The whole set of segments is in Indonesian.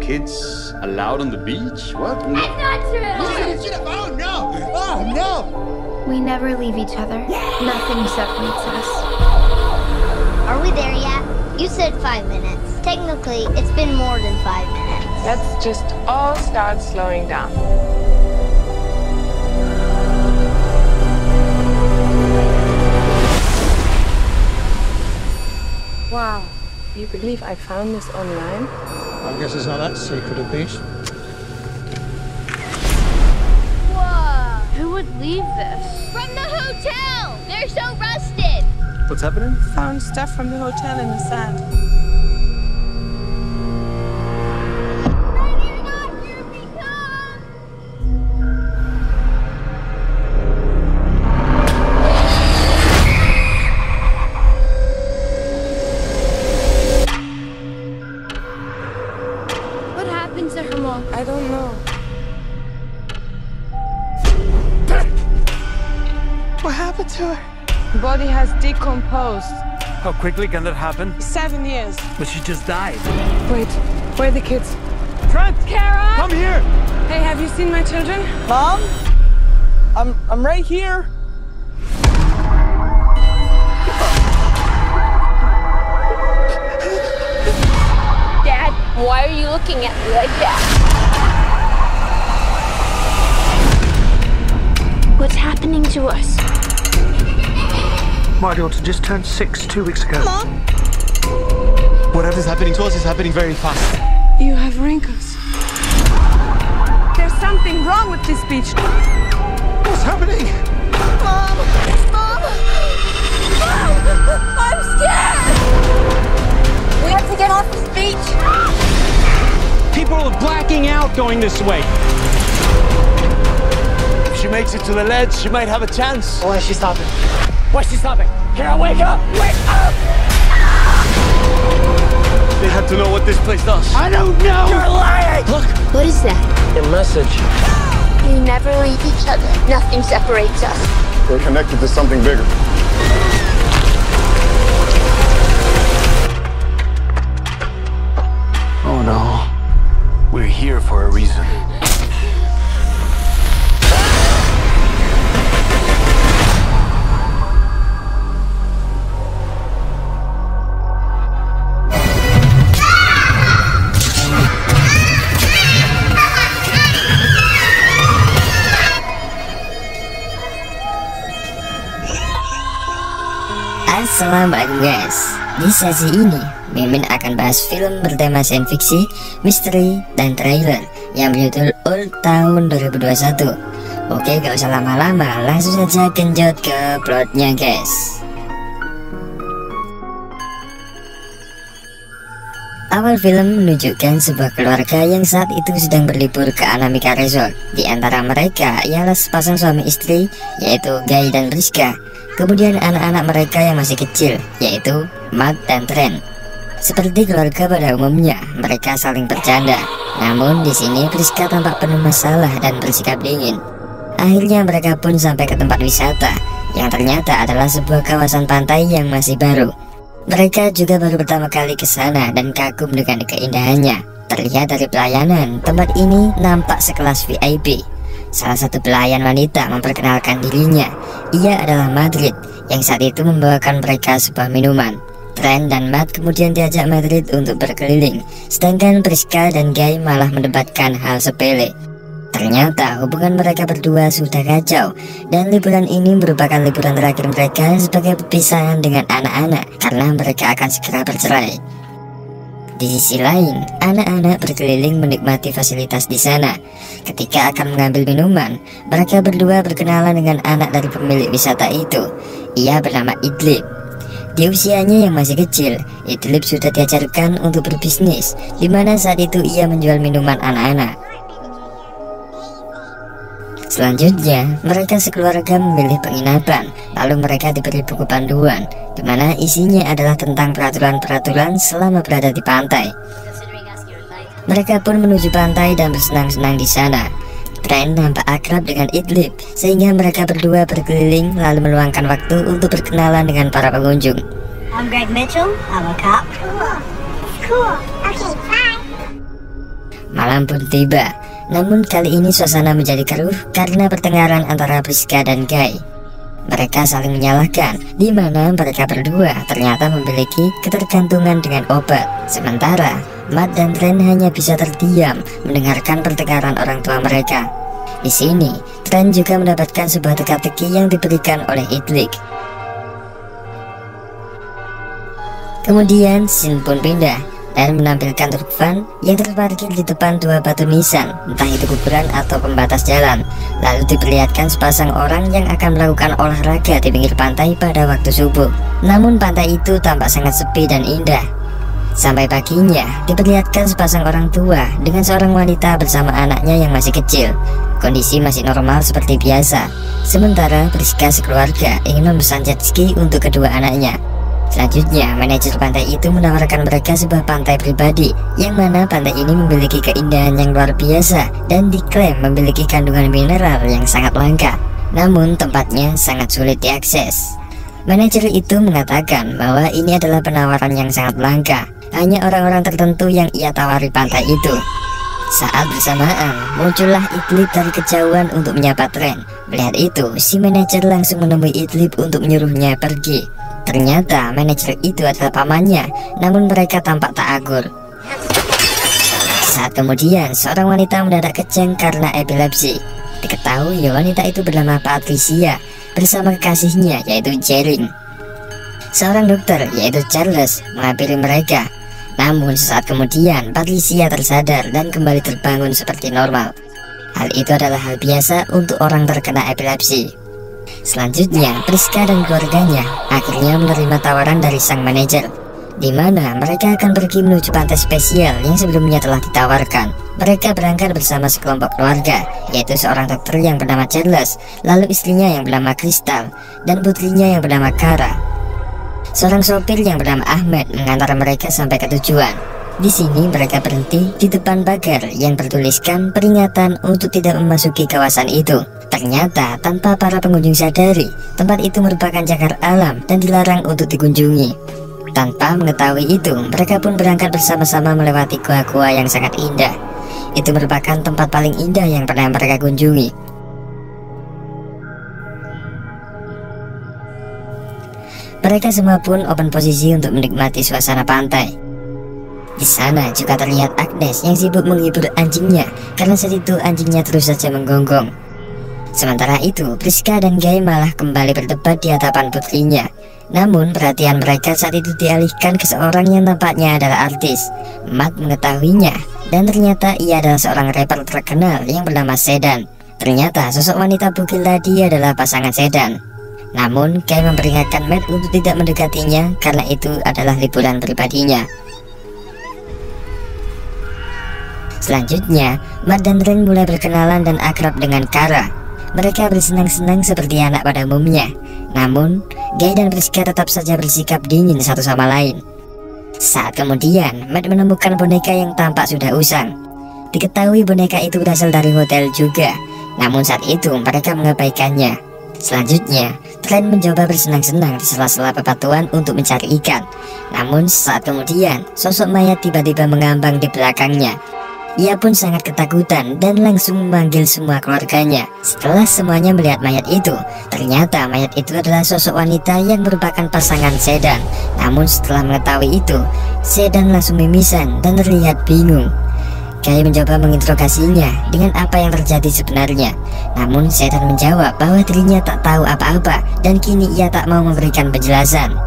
kids allowed on the beach? What? No. That's not true! Oh no! Oh no! We never leave each other. Nothing separates us. Are we there yet? You said 5 minutes. Technically, it's been more than 5 minutes. Let's just all start slowing down. Wow, you believe I found this online? I guess it's not that secret a beach. Whoa! Who would leave this? From the hotel! They're so rusted! What's happening? Found stuff from the hotel in the sand. When you're not here, we come! What happened to her, Mom? I don't know. What happened to her? The body has decomposed. How quickly can that happen? 7 years. But she just died. Wait, where are the kids? Trent! Kara! Come here! Hey, have you seen my children? Mom? I'm right here. Dad, why are you looking at me like that? What's happening to us? My daughter just turned 6 2 weeks ago. Mom? Whatever's happening to us is happening very fast. You have wrinkles. There's something wrong with this beach. What's happening? Mom! Mom! I'm scared! We have to get off this beach! People are blacking out going this way. If she makes it to the ledge, she might have a chance. Why is she stopping? Why's she stopping? Kara, wake up! Wake up! They had to know what this place does. I don't know! You're lying! Look! What is that? A message. We never leave each other. Nothing separates us. We're connected to something bigger. Oh no. We're here for a reason. Assalamualaikum guys. Di sesi ini Mimin akan bahas film bertema sains fiksi, misteri, dan trailer yang berjudul Old tahun 2021. Oke, gak usah lama-lama, langsung saja genjot ke plotnya guys. Awal film menunjukkan sebuah keluarga yang saat itu sedang berlibur ke Anamika Resort. Di antara mereka ialah sepasang suami istri, yaitu Guy dan Priska. Kemudian anak-anak mereka yang masih kecil, yaitu Matt dan Trent. Seperti keluarga pada umumnya, mereka saling bercanda. Namun di sini Priska tampak penuh masalah dan bersikap dingin. Akhirnya mereka pun sampai ke tempat wisata, yang ternyata adalah sebuah kawasan pantai yang masih baru. Mereka juga baru pertama kali ke sana dan kagum dengan keindahannya. Terlihat dari pelayanan, tempat ini nampak sekelas VIP. Salah satu pelayan wanita memperkenalkan dirinya. Ia adalah Madrid, yang saat itu membawakan mereka sebuah minuman. Trent dan Matt kemudian diajak Madrid untuk berkeliling, sedangkan Priska dan Guy malah mendebatkan hal sepele. Ternyata hubungan mereka berdua sudah kacau, dan liburan ini merupakan liburan terakhir mereka sebagai perpisahan dengan anak-anak, karena mereka akan segera bercerai. Di sisi lain, anak-anak berkeliling menikmati fasilitas di sana. Ketika akan mengambil minuman, mereka berdua berkenalan dengan anak dari pemilik wisata itu. Ia bernama Idlib. Di usianya yang masih kecil, Idlib sudah diajarkan untuk berbisnis, di mana saat itu ia menjual minuman anak-anak. Selanjutnya, mereka sekeluarga memilih penginapan. Lalu mereka diberi buku panduan, di mana isinya adalah tentang peraturan-peraturan selama berada di pantai. Mereka pun menuju pantai dan bersenang-senang di sana. Trent nampak akrab dengan Idlib, sehingga mereka berdua berkeliling lalu meluangkan waktu untuk berkenalan dengan para pengunjung. I'm Greg Mitchell. I'm a cop. Cool. Okay, bye. Malam pun tiba, namun kali ini suasana menjadi keruh karena pertengkaran antara Priska dan Guy. Mereka saling menyalahkan, di mana mereka berdua ternyata memiliki ketergantungan dengan obat. Sementara Matt dan Trent hanya bisa terdiam mendengarkan pertengkaran orang tua mereka. Di sini, Trent juga mendapatkan sebuah teka-teki yang diberikan oleh Idlik. Kemudian scene pun pindah dan menampilkan truk van yang terparkir di depan dua batu nisan, entah itu kuburan atau pembatas jalan. Lalu diperlihatkan sepasang orang yang akan melakukan olahraga di pinggir pantai pada waktu subuh. Namun pantai itu tampak sangat sepi dan indah. Sampai paginya diperlihatkan sepasang orang tua dengan seorang wanita bersama anaknya yang masih kecil. Kondisi masih normal seperti biasa. Sementara Priska sekeluarga ingin memesan jet ski untuk kedua anaknya. Selanjutnya, manajer pantai itu menawarkan mereka sebuah pantai pribadi, yang mana pantai ini memiliki keindahan yang luar biasa dan diklaim memiliki kandungan mineral yang sangat langka. Namun tempatnya sangat sulit diakses. Manajer itu mengatakan bahwa ini adalah penawaran yang sangat langka, hanya orang-orang tertentu yang ia tawari pantai itu. Saat bersamaan, muncullah Idlib dari kejauhan untuk menyapa Trent. Melihat itu, si manajer langsung menemui Idlib untuk menyuruhnya pergi. Ternyata manajer itu adalah pamannya, namun mereka tampak tak akur. Saat kemudian, seorang wanita mendadak kejang karena epilepsi. Diketahui wanita itu bernama Patricia bersama kekasihnya yaitu Jering. Seorang dokter yaitu Charles menghampiri mereka. Namun sesaat kemudian Patricia tersadar dan kembali terbangun seperti normal. Hal itu adalah hal biasa untuk orang terkena epilepsi. Selanjutnya, Priska dan keluarganya akhirnya menerima tawaran dari sang manajer, di mana mereka akan pergi menuju pantai spesial yang sebelumnya telah ditawarkan. Mereka berangkat bersama sekelompok keluarga, yaitu seorang dokter yang bernama Charles, lalu istrinya yang bernama Crystal, dan putrinya yang bernama Kara. Seorang sopir yang bernama Ahmed mengantar mereka sampai ke tujuan. Di sini mereka berhenti di depan pagar yang bertuliskan peringatan untuk tidak memasuki kawasan itu. Ternyata tanpa para pengunjung sadari, tempat itu merupakan cagar alam dan dilarang untuk dikunjungi. Tanpa mengetahui itu, mereka pun berangkat bersama-sama melewati gua-gua yang sangat indah. Itu merupakan tempat paling indah yang pernah mereka kunjungi. Mereka semua pun open posisi untuk menikmati suasana pantai. Di sana juga terlihat Agnes yang sibuk menghibur anjingnya karena saat itu anjingnya terus saja menggonggong. Sementara itu, Priska dan Guy malah kembali berdebat di hadapan putrinya. Namun perhatian mereka saat itu dialihkan ke seorang yang tampaknya adalah artis. Matt mengetahuinya, dan ternyata ia adalah seorang rapper terkenal yang bernama Sedan. Ternyata sosok wanita bugil tadi adalah pasangan Sedan. Namun Guy memperingatkan Matt untuk tidak mendekatinya karena itu adalah liburan pribadinya. Selanjutnya, Matt dan Trent mulai berkenalan dan akrab dengan Kara. Mereka bersenang-senang seperti anak pada umumnya. Namun, Guy dan Priska tetap saja bersikap dingin satu sama lain. Saat kemudian, Matt menemukan boneka yang tampak sudah usang. Diketahui boneka itu berasal dari hotel juga. Namun saat itu mereka mengabaikannya. Selanjutnya, Trent mencoba bersenang-senang di sela-sela bebatuan untuk mencari ikan. Namun saat kemudian, sosok mayat tiba-tiba mengambang di belakangnya. Ia pun sangat ketakutan dan langsung memanggil semua keluarganya. Setelah semuanya melihat mayat itu, ternyata mayat itu adalah sosok wanita yang merupakan pasangan Sedan. Namun setelah mengetahui itu, Sedan langsung mimisan dan terlihat bingung. Guy mencoba menginterogasinya dengan apa yang terjadi sebenarnya. Namun Sedan menjawab bahwa dirinya tak tahu apa-apa dan kini ia tak mau memberikan penjelasan.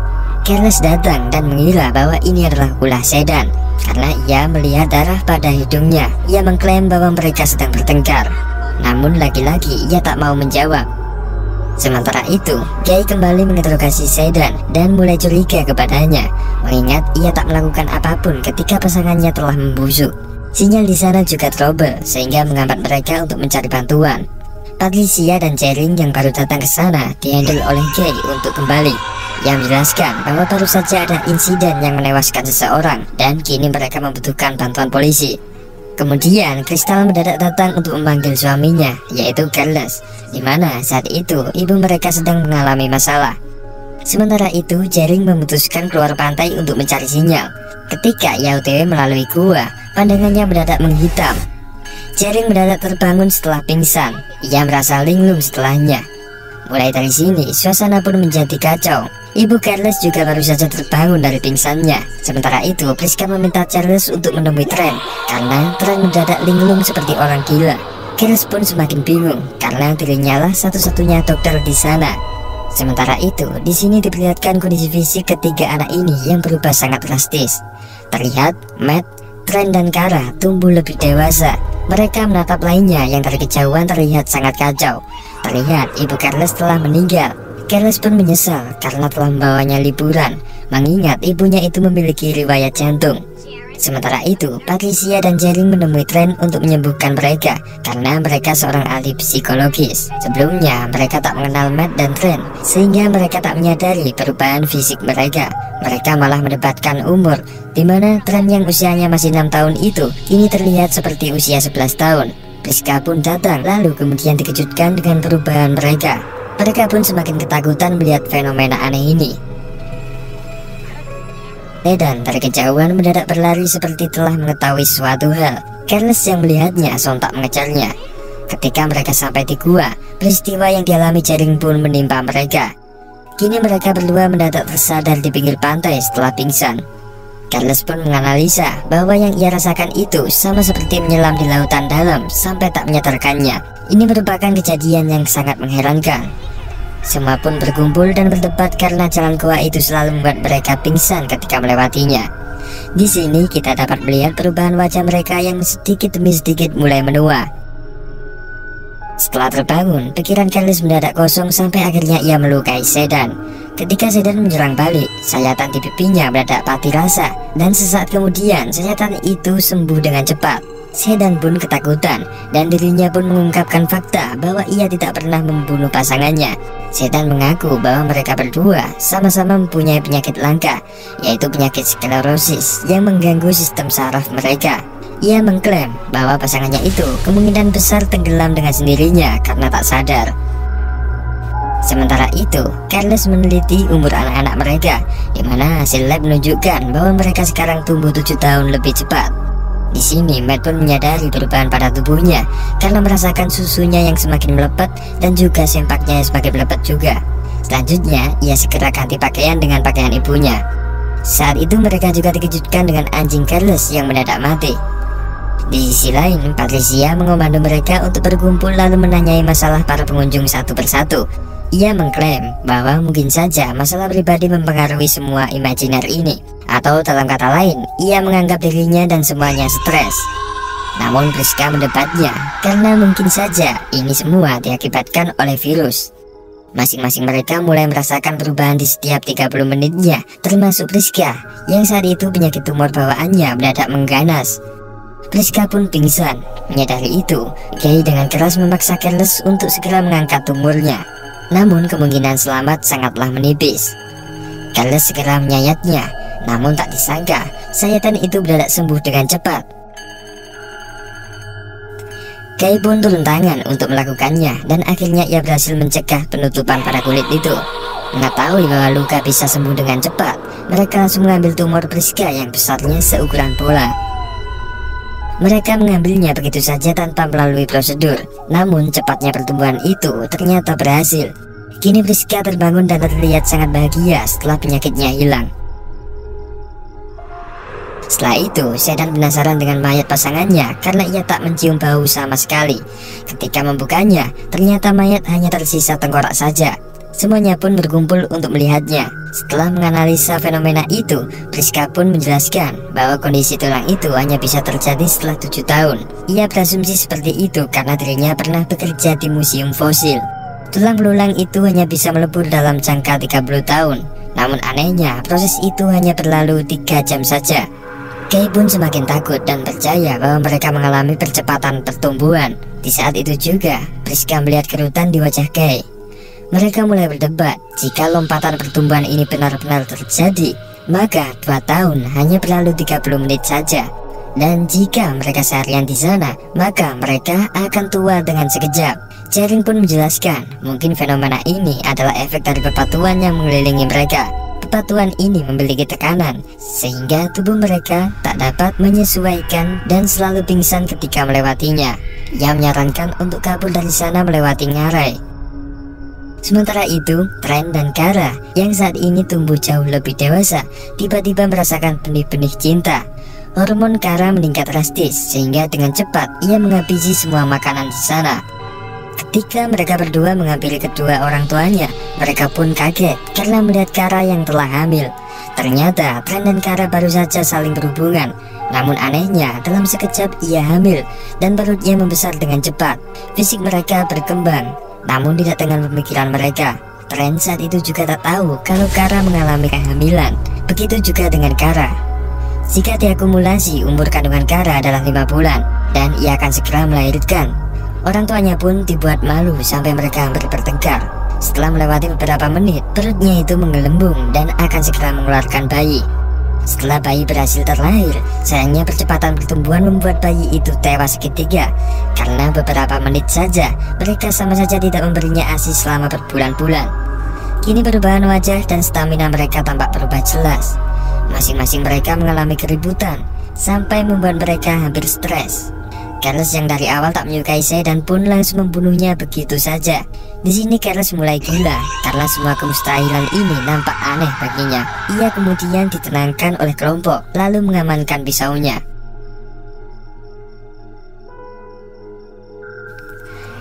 Charles datang dan mengira bahwa ini adalah ulah Sedan. Karena ia melihat darah pada hidungnya, ia mengklaim bahwa mereka sedang bertengkar. Namun lagi-lagi ia tak mau menjawab. Sementara itu, Guy kembali menginterogasi Sedan dan mulai curiga kepadanya, mengingat ia tak melakukan apapun ketika pasangannya telah membusuk. Sinyal di sana juga trouble sehingga menghambat mereka untuk mencari bantuan. Patricia dan Jering yang baru datang ke sana dihandle oleh Guy untuk kembali. Yang menjelaskan bahwa baru saja ada insiden yang menewaskan seseorang dan kini mereka membutuhkan bantuan polisi. Kemudian Crystal mendadak datang untuk memanggil suaminya, yaitu Carlos, di mana saat itu ibu mereka sedang mengalami masalah. Sementara itu Jering memutuskan keluar pantai untuk mencari sinyal. Ketika ia OTW melalui gua, pandangannya mendadak menghitam. Jering mendadak terbangun setelah pingsan. Ia merasa linglung setelahnya. Mulai dari sini, suasana pun menjadi kacau. Ibu Carles juga baru saja terbangun dari pingsannya. Sementara itu, Priska meminta Charles untuk menemui Trent karena Trent mendadak linglung seperti orang gila. Carles pun semakin bingung karena dirinya lah satu-satunya dokter di sana. Sementara itu, di sini diperlihatkan kondisi fisik ketiga anak ini yang berubah sangat drastis. Terlihat Matt, Trent dan Kara tumbuh lebih dewasa. Mereka menatap lainnya yang dari kejauhan terlihat sangat kacau. Terlihat ibu Carles telah meninggal. Carles pun menyesal karena telah membawanya liburan, mengingat ibunya itu memiliki riwayat jantung. Sementara itu, Patricia dan Jering menemui Trent untuk menyembuhkan mereka karena mereka seorang ahli psikologis. Sebelumnya, mereka tak mengenal Matt dan Trent, sehingga mereka tak menyadari perubahan fisik mereka. Mereka malah mendebatkan umur, di mana Trent yang usianya masih 6 tahun itu kini terlihat seperti usia 11 tahun. Priska pun datang, lalu kemudian dikejutkan dengan perubahan mereka. Mereka pun semakin ketakutan melihat fenomena aneh ini. Sedan dari kejauhan mendadak berlari seperti telah mengetahui suatu hal. Carles yang melihatnya sontak mengejarnya. Ketika mereka sampai di gua, peristiwa yang dialami Jering pun menimpa mereka. Kini mereka berdua mendadak tersadar di pinggir pantai setelah pingsan. Carles pun menganalisa bahwa yang ia rasakan itu sama seperti menyelam di lautan dalam sampai tak menyadarkannya. Ini merupakan kejadian yang sangat mengherankan. Semua pun berkumpul dan berdebat karena jalan goa itu selalu membuat mereka pingsan ketika melewatinya. Di sini kita dapat melihat perubahan wajah mereka yang sedikit demi sedikit mulai menua. Setelah terbangun, pikiran Carles mendadak kosong sampai akhirnya ia melukai Sedan. Ketika Sedan menyerang balik, sayatan di pipinya mendadak mati rasa, dan sesaat kemudian sayatan itu sembuh dengan cepat. Sedan pun ketakutan dan dirinya pun mengungkapkan fakta bahwa ia tidak pernah membunuh pasangannya. Sedan mengaku bahwa mereka berdua sama-sama mempunyai penyakit langka, yaitu penyakit sklerosis yang mengganggu sistem saraf mereka. Ia mengklaim bahwa pasangannya itu kemungkinan besar tenggelam dengan sendirinya karena tak sadar. Sementara itu, Carles meneliti umur anak-anak mereka, di mana hasil lab menunjukkan bahwa mereka sekarang tumbuh 7 tahun lebih cepat. Di sini, Matt pun menyadari perubahan pada tubuhnya karena merasakan susunya yang semakin melepet dan juga sempaknya yang semakin melepet juga. Selanjutnya, ia segera ganti pakaian dengan pakaian ibunya. Saat itu mereka juga dikejutkan dengan anjing Carles yang mendadak mati. Di sisi lain, Patricia mengomando mereka untuk berkumpul lalu menanyai masalah para pengunjung satu persatu. Ia mengklaim bahwa mungkin saja masalah pribadi mempengaruhi semua imajiner ini, atau dalam kata lain, ia menganggap dirinya dan semuanya stres. Namun Priska mendebatnya karena mungkin saja ini semua diakibatkan oleh virus. Masing-masing mereka mulai merasakan perubahan di setiap 30 menitnya, termasuk Priska yang saat itu penyakit tumor bawaannya mendadak mengganas. Priska pun pingsan. Menyadari itu, Gay dengan keras memaksa Carles untuk segera mengangkat tumornya. Namun kemungkinan selamat sangatlah menipis. Carles segera menyayatnya, namun tak disangka sayatan itu mendadak sembuh dengan cepat. Gay pun turun tangan untuk melakukannya dan akhirnya ia berhasil mencegah penutupan pada kulit itu. Mengetahui bahwa luka bisa sembuh dengan cepat, mereka langsung mengambil tumor Priska yang besarnya seukuran bola. Mereka mengambilnya begitu saja tanpa melalui prosedur. Namun cepatnya pertumbuhan itu ternyata berhasil. Kini Priska terbangun dan terlihat sangat bahagia setelah penyakitnya hilang. Setelah itu, Sedan penasaran dengan mayat pasangannya karena ia tak mencium bau sama sekali. Ketika membukanya, ternyata mayat hanya tersisa tengkorak saja. Semuanya pun berkumpul untuk melihatnya. Setelah menganalisa fenomena itu, Priska pun menjelaskan bahwa kondisi tulang itu hanya bisa terjadi setelah 7 tahun. Ia berasumsi seperti itu karena dirinya pernah bekerja di museum fosil. Tulang belulang itu hanya bisa melebur dalam jangka 30 tahun. Namun anehnya, proses itu hanya berlalu 3 jam saja. Kay pun semakin takut dan percaya bahwa mereka mengalami percepatan pertumbuhan. Di saat itu juga, Priska melihat kerutan di wajah Kay. Mereka mulai berdebat, jika lompatan pertumbuhan ini benar-benar terjadi, maka 2 tahun hanya berlalu 30 menit saja. Dan jika mereka seharian di sana, maka mereka akan tua dengan sekejap. Jering pun menjelaskan, mungkin fenomena ini adalah efek dari bebatuan yang mengelilingi mereka. Kepatuhan ini memiliki tekanan sehingga tubuh mereka tak dapat menyesuaikan dan selalu pingsan ketika melewatinya. Ia menyarankan untuk kabur dari sana melewati ngarai. Sementara itu, Tren dan Kara yang saat ini tumbuh jauh lebih dewasa tiba-tiba merasakan benih-benih cinta. Hormon Kara meningkat drastis sehingga dengan cepat ia menghabisi semua makanan di sana. Ketika mereka berdua menghampiri kedua orang tuanya, mereka pun kaget karena melihat Kara yang telah hamil. Ternyata Tren dan Kara baru saja saling berhubungan. Namun anehnya, dalam sekejap ia hamil dan perutnya membesar dengan cepat. Fisik mereka berkembang, namun tidak dengan pemikiran mereka. Tren saat itu juga tak tahu kalau Kara mengalami kehamilan. Begitu juga dengan Kara. Jika diakumulasi, umur kandungan Kara adalah 5 bulan dan ia akan segera melahirkan. Orang tuanya pun dibuat malu sampai mereka hampir bertengkar. Setelah melewati beberapa menit, perutnya itu menggelembung dan akan segera mengeluarkan bayi. Setelah bayi berhasil terlahir, sayangnya percepatan pertumbuhan membuat bayi itu tewas seketika. Karena beberapa menit saja, mereka sama saja tidak memberinya ASI selama berbulan-bulan. Kini perubahan wajah dan stamina mereka tampak berubah jelas. Masing-masing mereka mengalami keributan, sampai membuat mereka hampir stres. Carlos yang dari awal tak menyukai Sedan pun langsung membunuhnya begitu saja. Di sini Carlos mulai gila karena semua kemustahilan ini nampak aneh baginya. Ia kemudian ditenangkan oleh kelompok lalu mengamankan pisaunya.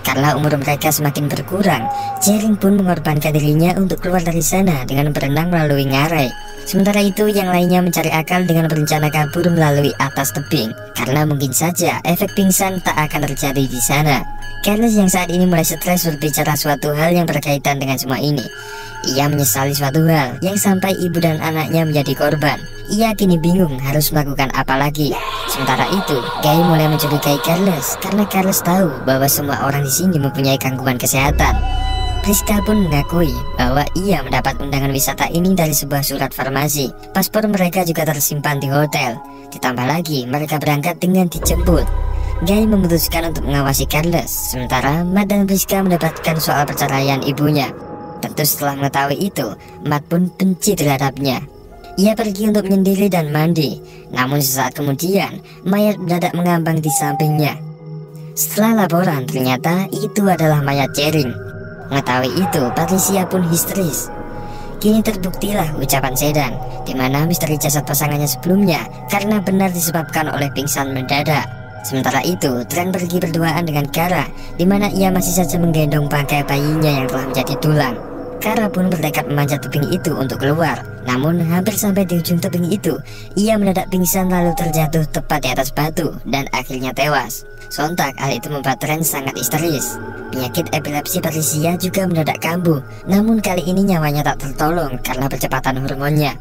Karena umur mereka semakin berkurang, Jering pun mengorbankan dirinya untuk keluar dari sana dengan berenang melalui ngarai. Sementara itu yang lainnya mencari akal dengan berencana kabur melalui atas tebing, karena mungkin saja efek pingsan tak akan terjadi di sana. Carlos yang saat ini mulai stres berbicara suatu hal yang berkaitan dengan semua ini. Ia menyesali suatu hal yang sampai ibu dan anaknya menjadi korban. Ia kini bingung harus melakukan apa lagi. Sementara itu, Guy mulai mencurigai Carlos karena Carlos tahu bahwa semua orang di sini mempunyai gangguan kesehatan. Priska pun mengakui bahwa ia mendapat undangan wisata ini dari sebuah surat farmasi. Paspor mereka juga tersimpan di hotel. Ditambah lagi mereka berangkat dengan dijemput. Guy memutuskan untuk mengawasi Carlos, sementara Matt dan Priska mendapatkan soal perceraian ibunya. Tentu setelah mengetahui itu, Matt pun benci terhadapnya. Ia pergi untuk menyendiri dan mandi. Namun sesaat kemudian, mayat mendadak mengambang di sampingnya. Setelah laporan, ternyata itu adalah mayat Jering. Mengetahui itu, Patricia pun histeris. Kini terbuktilah ucapan Sedan, di mana misteri jasad pasangannya sebelumnya karena benar disebabkan oleh pingsan mendadak. Sementara itu, Tren pergi berduaan dengan Kara, di mana ia masih saja menggendong bangkai bayinya yang telah menjadi tulang. Kara pun bertekad memanjat tebing itu untuk keluar. Namun hampir sampai di ujung tebing itu, ia mendadak pingsan lalu terjatuh tepat di atas batu dan akhirnya tewas. Sontak hal itu membuat Tren sangat histeris. Penyakit epilepsi Patricia juga mendadak kambuh. Namun kali ini nyawanya tak tertolong karena percepatan hormonnya.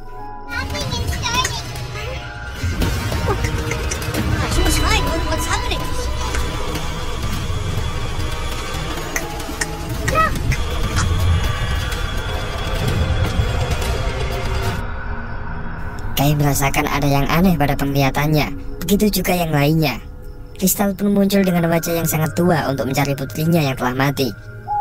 Kai merasakan ada yang aneh pada penglihatannya. Begitu juga yang lainnya. Kristal pun muncul dengan wajah yang sangat tua untuk mencari putrinya yang telah mati.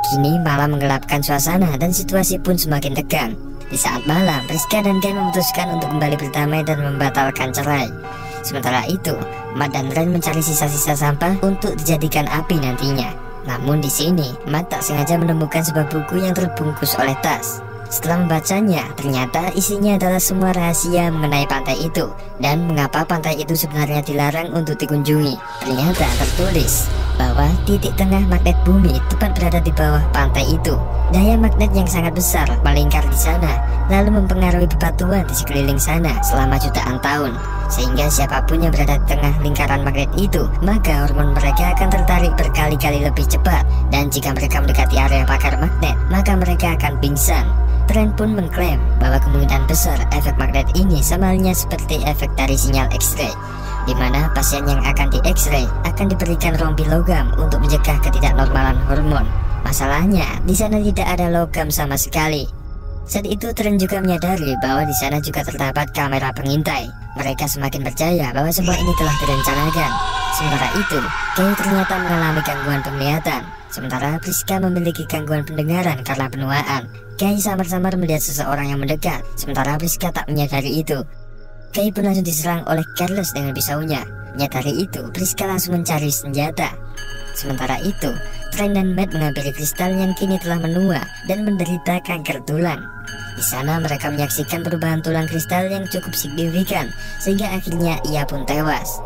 Kini malam menggelapkan suasana dan situasi pun semakin tegang. Di saat malam, Priska dan Kai memutuskan untuk kembali berdamai dan membatalkan cerai. Sementara itu, Matt dan Ren mencari sisa-sisa sampah untuk dijadikan api nantinya. Namun di sini, Matt tak sengaja menemukan sebuah buku yang terbungkus oleh tas. Setelah membacanya, ternyata isinya adalah semua rahasia mengenai pantai itu dan mengapa pantai itu sebenarnya dilarang untuk dikunjungi. Ternyata tertulis bahwa titik tengah magnet bumi tepat berada di bawah pantai itu. Daya magnet yang sangat besar melingkar di sana, lalu mempengaruhi bebatuan di sekeliling sana selama jutaan tahun. Sehingga siapapun yang berada di tengah lingkaran magnet itu, maka hormon mereka akan tertarik berkali-kali lebih cepat. Dan jika mereka mendekati area pagar magnet, maka mereka akan pingsan. Tren pun mengklaim bahwa kemungkinan besar efek magnet ini sama halnya seperti efek dari sinyal X-ray, di mana pasien yang akan di X-ray akan diberikan rompi logam untuk mencegah ketidaknormalan hormon. Masalahnya, di sana tidak ada logam sama sekali. Saat itu Tren juga menyadari bahwa di sana juga terdapat kamera pengintai. Mereka semakin percaya bahwa semua ini telah direncanakan. Sementara itu, Kay ternyata mengalami gangguan penglihatan, sementara Priska memiliki gangguan pendengaran karena penuaan. Kay samar-samar melihat seseorang yang mendekat, sementara Priska tak menyadari itu. Kay pun langsung diserang oleh Carlos dengan pisaunya. Menyadari itu, Priska langsung mencari senjata. Sementara itu, Trent dan Matt menghampiri kristal yang kini telah menua dan menderita kanker tulang. Di sana mereka menyaksikan perubahan tulang kristal yang cukup signifikan, sehingga akhirnya ia pun tewas.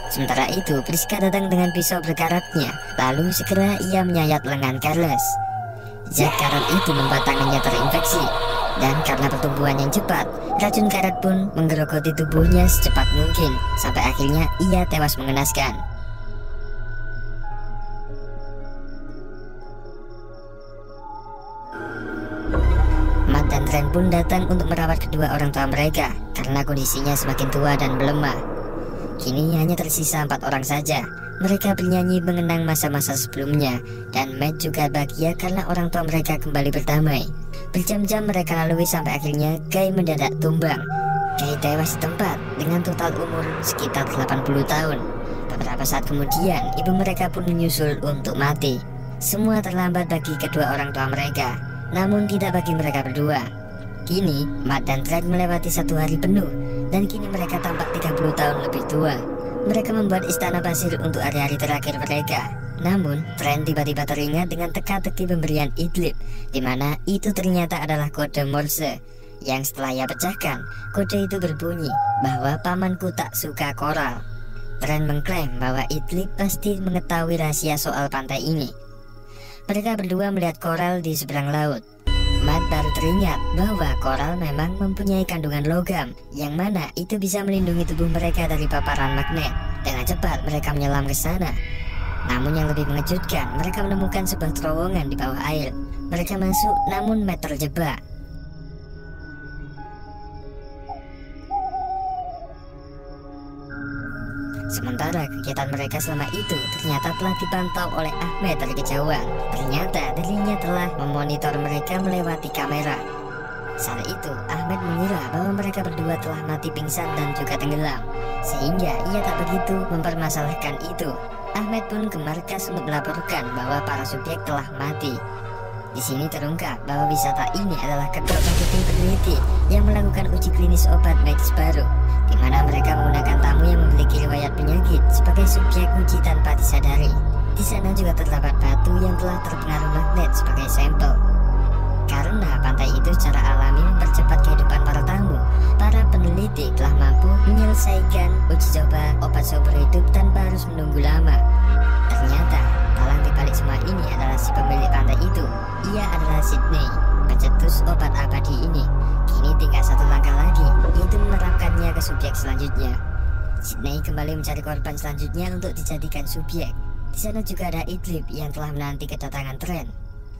Sementara itu, Priska datang dengan pisau berkaratnya, lalu segera ia menyayat lengan Carlos. Zat karat itu membuat tangannya terinfeksi, dan karena pertumbuhan yang cepat, racun karat pun menggerogoti tubuhnya secepat mungkin, sampai akhirnya ia tewas mengenaskan. Matt dan Trent pun datang untuk merawat kedua orang tua mereka, karena kondisinya semakin tua dan melemah. Kini hanya tersisa 4 orang saja. Mereka bernyanyi mengenang masa-masa sebelumnya, dan Matt juga bahagia karena orang tua mereka kembali berdamai. Berjam-jam mereka lalui sampai akhirnya Kay mendadak tumbang. Kay tewas di tempat dengan total umur sekitar 80 tahun. Beberapa saat kemudian, ibu mereka pun menyusul untuk mati. Semua terlambat bagi kedua orang tua mereka, namun tidak bagi mereka berdua. Kini, Matt dan Trent melewati 1 hari penuh, dan kini mereka tampak 30 tahun lebih tua. Mereka membuat istana pasir untuk hari-hari terakhir mereka. Namun, Trent tiba-tiba teringat dengan teka-teki pemberian Idlib, di mana itu ternyata adalah kode Morse. Yang setelah ia pecahkan, kode itu berbunyi bahwa pamanku tak suka koral. Trent mengklaim bahwa Idlib pasti mengetahui rahasia soal pantai ini. Mereka berdua melihat koral di seberang laut. Matt baru teringat bahwa koral memang mempunyai kandungan logam, yang mana itu bisa melindungi tubuh mereka dari paparan magnet. Dengan cepat mereka menyelam ke sana. Namun yang lebih mengejutkan, mereka menemukan sebuah terowongan di bawah air. Mereka masuk, namun Matt terjebak. Sementara kegiatan mereka selama itu ternyata telah dipantau oleh Ahmed dari kejauhan. Ternyata dirinya telah memonitor mereka melewati kamera. Saat itu Ahmed mengira bahwa mereka berdua telah mati pingsan dan juga tenggelam, sehingga ia tak begitu mempermasalahkan itu. Ahmed pun ke markas untuk melaporkan bahwa para subjek telah mati. Di sini terungkap bahwa wisata ini adalah kedok bagi tim peneliti yang melakukan uji klinis obat medis baru, di mana mereka menggunakan tamu yang memiliki riwayat penyakit sebagai subjek uji tanpa disadari. Di sana juga terdapat batu yang telah terpengaruh magnet sebagai sampel. Karena pantai itu secara alami mempercepat kehidupan para tamu, para peneliti telah mampu menyelesaikan uji coba obat seumur hidup tanpa harus menunggu lama. Ternyata dalang dibalik semua ini adalah si pemilik pantai itu. Ia adalah Sydney, pencetus obat abadi ini. Kini tinggal 1 langkah lagi, yaitu menerapkannya ke subjek selanjutnya. Sydney kembali mencari korban selanjutnya untuk dijadikan subjek. Di sana juga ada Idlib yang telah menanti kedatangan Trent.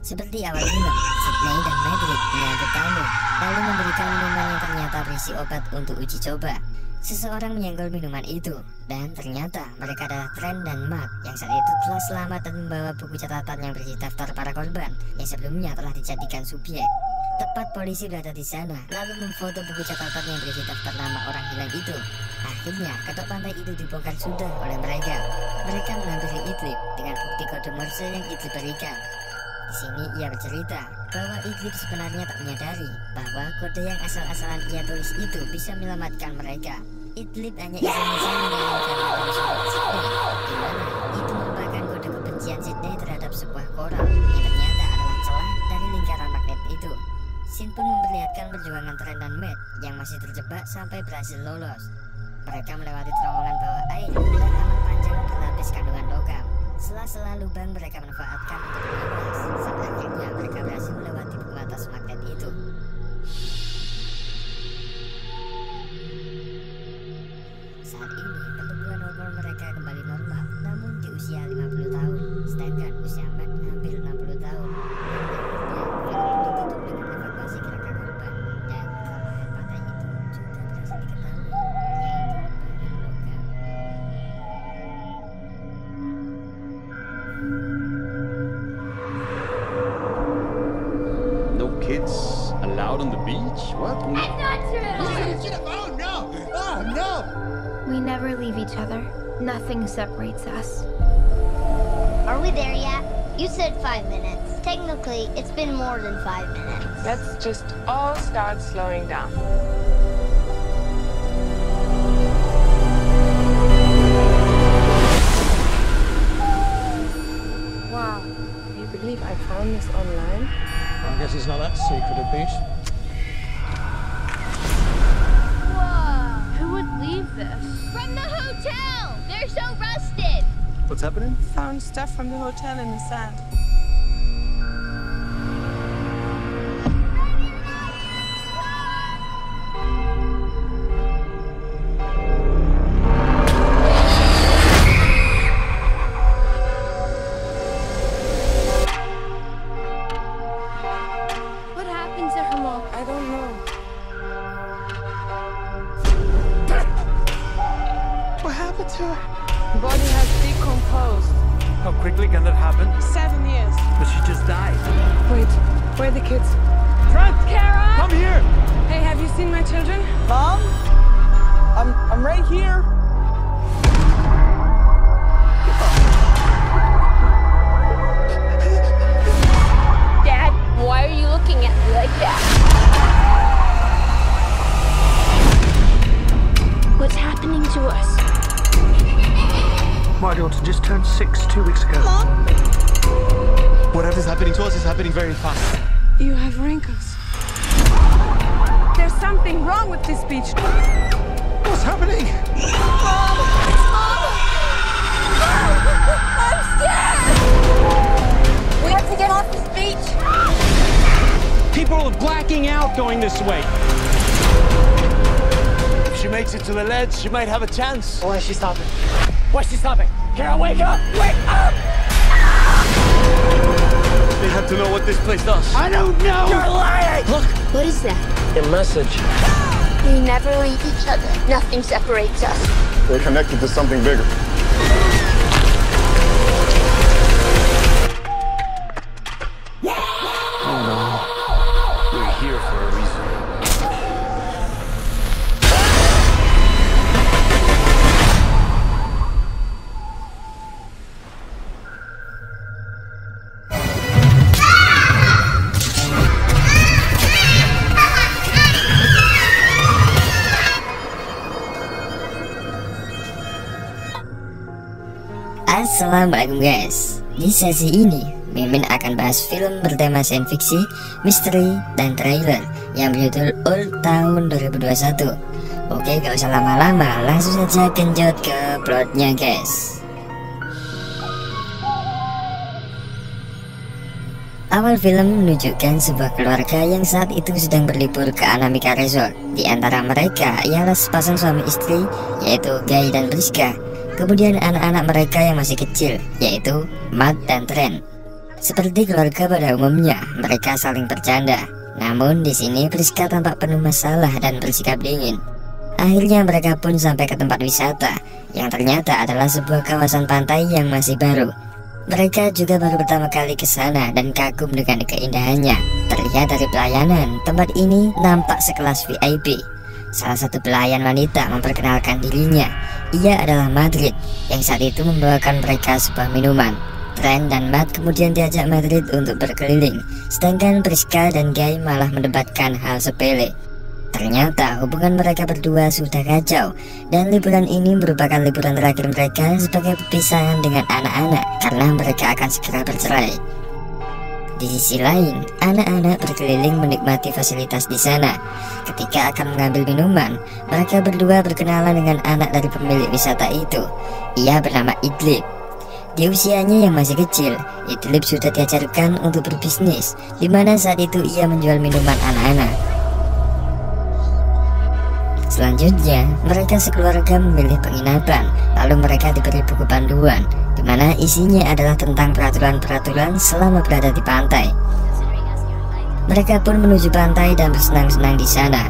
Seperti awal film, Sydney dan Madrid menyambut tamu, lalu memberikan minuman yang ternyata berisi obat untuk uji coba. Seseorang menyenggol minuman itu, dan ternyata mereka adalah Trent dan Matt yang saat itu telah selamat dan membawa buku catatan yang berisi daftar para korban yang sebelumnya telah dijadikan subjek. Tepat polisi berada di sana, lalu memfoto buku catatan yang berisi daftar nama orang hilang itu. Akhirnya, kedok pantai itu dibongkar sudah oleh mereka. Mereka menghampiri Idlib dengan bukti kode Morse yang Idlib berikan. Di sini ia bercerita bahwa Idlib sebenarnya tak menyadari bahwa kode yang asal-asalan ia tulis itu bisa menyelamatkan mereka. Idlib hanya iseng-iseng mengirimkan kode Sydney, di mana itu merupakan kode kebencian Sydney terhadap sebuah koral yang ternyata adalah celah dari lingkaran magnet itu. Scene pun memperlihatkan perjuangan Trent dan Matt yang masih terjebak sampai berhasil lolos. Mereka melewati terowongan bawah air dengan aman panjang berlapis kandungan logam. Sela-sela lubang mereka manfaatkan untuk bebas. Sampai akhirnya mereka berhasil melewati pembatas magnet itu. Saat ini pertumbuhan hormon mereka kembali normal, namun di usia 50 tahun, sedangkan usia Matt hampir 60 tahun. Kids allowed on the beach? What? It's not true! Oh no! Oh no! We never leave each other. Nothing separates us. Are we there yet? You said 5 minutes. Technically, it's been more than 5 minutes. Let's just all start slowing down. Wow, do you believe I found this online? I guess it's not that secret a beast. Whoa! Who would leave this? From the hotel! They're so rusted! What's happening? Found stuff from the hotel in the sand. What happened to her, Mom? I don't know. What happened to her? The body has decomposed. How quickly can that happen? 7 years. But she just died. Wait, where are the kids? Trent! Kara! Come here! Hey, have you seen my children? Mom? I'm right here. Dad, why are you looking at me like that? What's happening to us? My daughter just turned 6 2 weeks ago. Mom? Whatever's happening to us is happening very fast. You have wrinkles. There's something wrong with this beach. What's happening? I'm scared! We have to get off this beach! People are blacking out going this way. If she makes it to the ledge, she might have a chance. Why is she stopping? Why is she stopping? Kara, wake up! Wake up! They have to know what this place does. I don't know! You're lying! Look, what is that? Your message. We never leave each other. Nothing separates us. We're connected to something bigger. Oh no. We're here for a reason. Assalamualaikum guys. Di sesi ini Mimin akan bahas film bertema sains fiksi, misteri, dan trailer yang berjudul Old tahun 2021. Oke, gak usah lama-lama, langsung saja genjot ke plotnya guys. Awal film menunjukkan sebuah keluarga yang saat itu sedang berlibur ke Anamika Resort. Di antara mereka ialah sepasang suami istri, yaitu Guy dan Priska. Kemudian anak-anak mereka yang masih kecil, yaitu Matt dan Trent. Seperti keluarga pada umumnya, mereka saling bercanda. Namun di sini Priska tampak penuh masalah dan bersikap dingin. Akhirnya mereka pun sampai ke tempat wisata, yang ternyata adalah sebuah kawasan pantai yang masih baru. Mereka juga baru pertama kali ke sana dan kagum dengan keindahannya. Terlihat dari pelayanan, tempat ini nampak sekelas VIP. Salah satu pelayan wanita memperkenalkan dirinya. Ia adalah Madrid, yang saat itu membawakan mereka sebuah minuman. Trent dan Matt kemudian diajak Madrid untuk berkeliling, sedangkan Priska dan Guy malah mendebatkan hal sepele. Ternyata hubungan mereka berdua sudah kacau, dan liburan ini merupakan liburan terakhir mereka sebagai perpisahan dengan anak-anak karena mereka akan segera bercerai. Di sisi lain, anak-anak berkeliling menikmati fasilitas di sana. Ketika akan mengambil minuman, mereka berdua berkenalan dengan anak dari pemilik wisata itu. Ia bernama Idlib. Di usianya yang masih kecil, Idlib sudah diajarkan untuk berbisnis, di mana saat itu ia menjual minuman anak-anak. Selanjutnya, mereka sekeluarga memilih penginapan, lalu mereka diberi buku panduan, di mana isinya adalah tentang peraturan-peraturan selama berada di pantai. Mereka pun menuju pantai dan bersenang-senang di sana.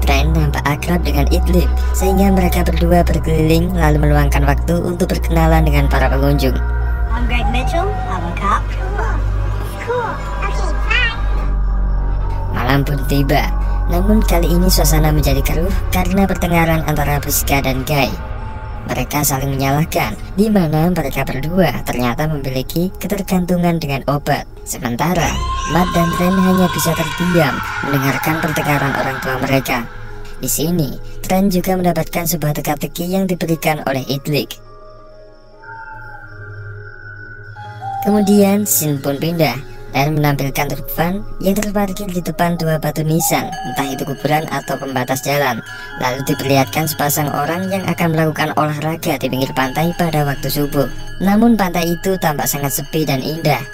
Trent nampak akrab dengan Idlib, sehingga mereka berdua berkeliling lalu meluangkan waktu untuk berkenalan dengan para pengunjung. I'm Greg Mitchell, I'm a cop. Cool. Okay, bye. Malam pun tiba. Namun kali ini suasana menjadi keruh karena pertengkaran antara Priska dan Guy. Mereka saling menyalahkan, di mana mereka berdua ternyata memiliki ketergantungan dengan obat. Sementara Matt dan Trent hanya bisa terdiam mendengarkan pertengkaran orang tua mereka. Di sini, Trent juga mendapatkan sebuah teka-teki yang diberikan oleh Itlik. Kemudian scene pun pindah dan menampilkan truk van yang terparkir di depan dua batu nisan, entah itu kuburan atau pembatas jalan. Lalu diperlihatkan sepasang orang yang akan melakukan olahraga di pinggir pantai pada waktu subuh. Namun pantai itu tampak sangat sepi dan indah.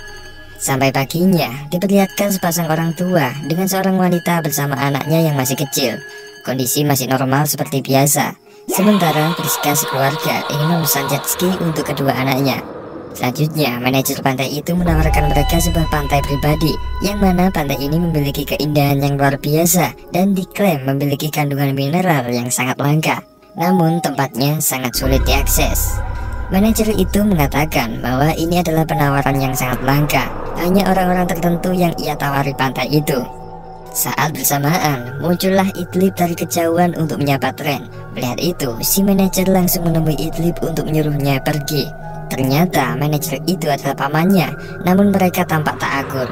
Sampai paginya diperlihatkan sepasang orang tua dengan seorang wanita bersama anaknya yang masih kecil. Kondisi masih normal seperti biasa. Sementara Priska sekeluarga ingin memesan jet ski untuk kedua anaknya. Selanjutnya, manajer pantai itu menawarkan mereka sebuah pantai pribadi, yang mana pantai ini memiliki keindahan yang luar biasa dan diklaim memiliki kandungan mineral yang sangat langka. Namun tempatnya sangat sulit diakses. Manajer itu mengatakan bahwa ini adalah penawaran yang sangat langka, hanya orang-orang tertentu yang ia tawari pantai itu. Saat bersamaan, muncullah Idlib dari kejauhan untuk menyapa Trent. Melihat itu, si manajer langsung menemui Idlib untuk menyuruhnya pergi. Ternyata manajer itu adalah pamannya, namun mereka tampak tak akur.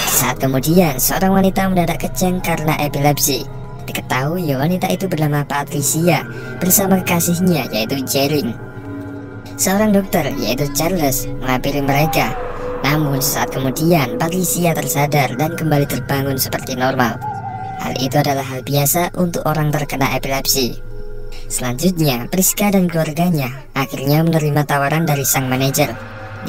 Saat kemudian, seorang wanita mendadak kejang karena epilepsi. Diketahui wanita itu bernama Patricia bersama kekasihnya yaitu Jering. Seorang dokter yaitu Charles menghampiri mereka. Namun saat kemudian Patricia tersadar dan kembali terbangun seperti normal. Hal itu adalah hal biasa untuk orang terkena epilepsi. Selanjutnya, Priska dan keluarganya akhirnya menerima tawaran dari sang manajer,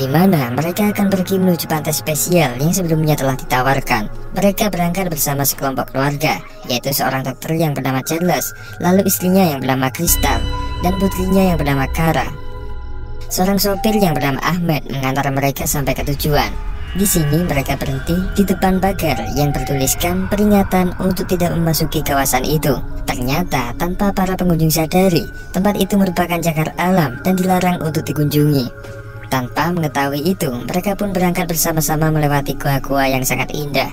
di mana mereka akan pergi menuju pantai spesial yang sebelumnya telah ditawarkan. Mereka berangkat bersama sekelompok keluarga, yaitu seorang dokter yang bernama Charles, lalu istrinya yang bernama Crystal, dan putrinya yang bernama Kara. Seorang sopir yang bernama Ahmed mengantar mereka sampai ke tujuan. Di sini mereka berhenti di depan pagar yang bertuliskan peringatan untuk tidak memasuki kawasan itu. Ternyata tanpa para pengunjung sadari, tempat itu merupakan cagar alam dan dilarang untuk dikunjungi. Tanpa mengetahui itu, mereka pun berangkat bersama-sama melewati gua-gua yang sangat indah.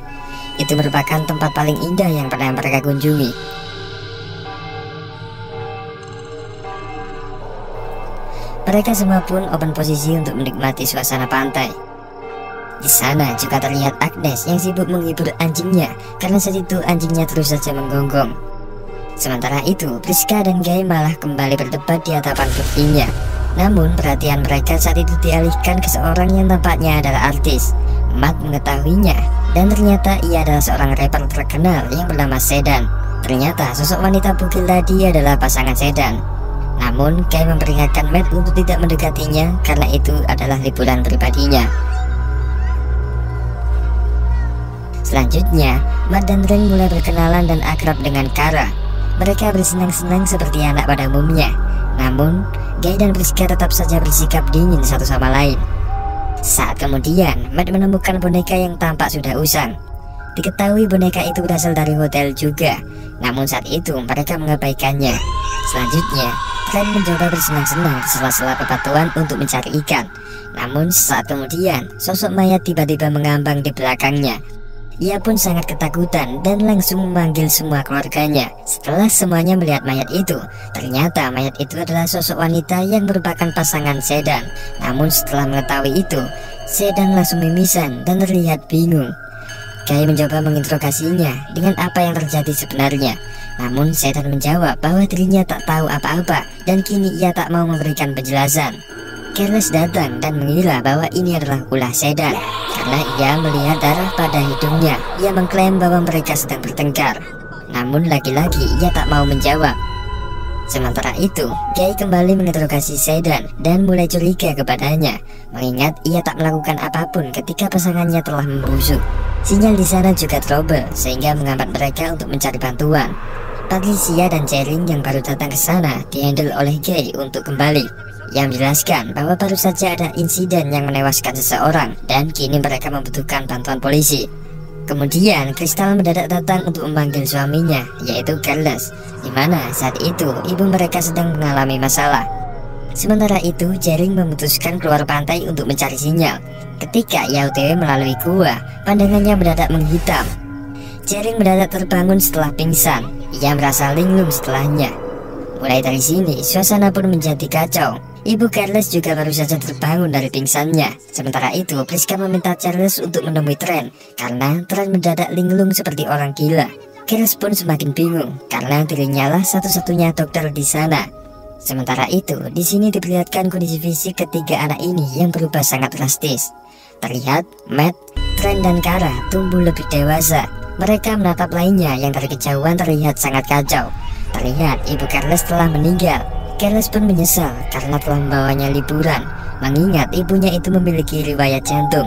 Itu merupakan tempat paling indah yang pernah mereka kunjungi. Mereka semua pun open posisi untuk menikmati suasana pantai. Di sana juga terlihat Agnes yang sibuk menghibur anjingnya karena saat itu anjingnya terus saja menggonggong. Sementara itu, Priska dan Guy malah kembali berdebat di hadapan buktinya. Namun perhatian mereka saat itu dialihkan ke seorang yang tampaknya adalah artis. Matt mengetahuinya dan ternyata ia adalah seorang rapper terkenal yang bernama Sedan. Ternyata sosok wanita bugil tadi adalah pasangan Sedan. Namun Guy memperingatkan Matt untuk tidak mendekatinya karena itu adalah liburan pribadinya. Selanjutnya, Matt dan Trent mulai berkenalan dan akrab dengan Kara. Mereka bersenang-senang seperti anak pada umumnya. Namun, Guy dan Priska tetap saja bersikap dingin satu sama lain. Saat kemudian, Matt menemukan boneka yang tampak sudah usang. Diketahui boneka itu berasal dari hotel juga. Namun saat itu mereka mengabaikannya. Selanjutnya, Trent mencoba bersenang-senang di sela-sela bebatuan untuk mencari ikan. Namun saat kemudian, sosok mayat tiba-tiba mengambang di belakangnya. Ia pun sangat ketakutan dan langsung memanggil semua keluarganya. Setelah semuanya melihat mayat itu, ternyata mayat itu adalah sosok wanita yang merupakan pasangan Sedan. Namun setelah mengetahui itu, Sedan langsung mimisan dan terlihat bingung. Guy mencoba menginterogasinya dengan apa yang terjadi sebenarnya. Namun Sedan menjawab bahwa dirinya tak tahu apa-apa dan kini ia tak mau memberikan penjelasan. Charles datang dan mengira bahwa ini adalah ulah Sedan karena ia melihat darah pada hidungnya. Ia mengklaim bahwa mereka sedang bertengkar. Namun lagi-lagi ia tak mau menjawab. Sementara itu, Guy kembali menginterogasi Sedan dan mulai curiga kepadanya, mengingat ia tak melakukan apapun ketika pasangannya telah membusuk. Sinyal di sana juga trouble sehingga menghambat mereka untuk mencari bantuan. Patricia dan Jering yang baru datang ke sana dihandle oleh Guy untuk kembali, yang menjelaskan bahwa baru saja ada insiden yang menewaskan seseorang dan kini mereka membutuhkan bantuan polisi. Kemudian Crystal mendadak datang untuk memanggil suaminya, yaitu Carlos, di mana saat itu ibu mereka sedang mengalami masalah. Sementara itu Jering memutuskan keluar pantai untuk mencari sinyal. Ketika ia OTW melalui gua, pandangannya mendadak menghitam. Jering mendadak terbangun setelah pingsan. Ia merasa linglung setelahnya. Mulai dari sini, suasana pun menjadi kacau. Ibu Careless juga baru saja terbangun dari pingsannya. Sementara itu, Priska meminta Charles untuk menemui Trent karena Trent mendadak linglung seperti orang gila. Careless pun semakin bingung karena dirinya lah satu-satunya dokter di sana. Sementara itu, di sini diperlihatkan kondisi fisik ketiga anak ini yang berubah sangat drastis. Terlihat Matt, Trent, dan Kara tumbuh lebih dewasa. Mereka menatap lainnya yang dari kejauhan terlihat sangat kacau. Terlihat ibu Careless telah meninggal. Careless pun menyesal karena telah membawanya liburan, mengingat ibunya itu memiliki riwayat jantung.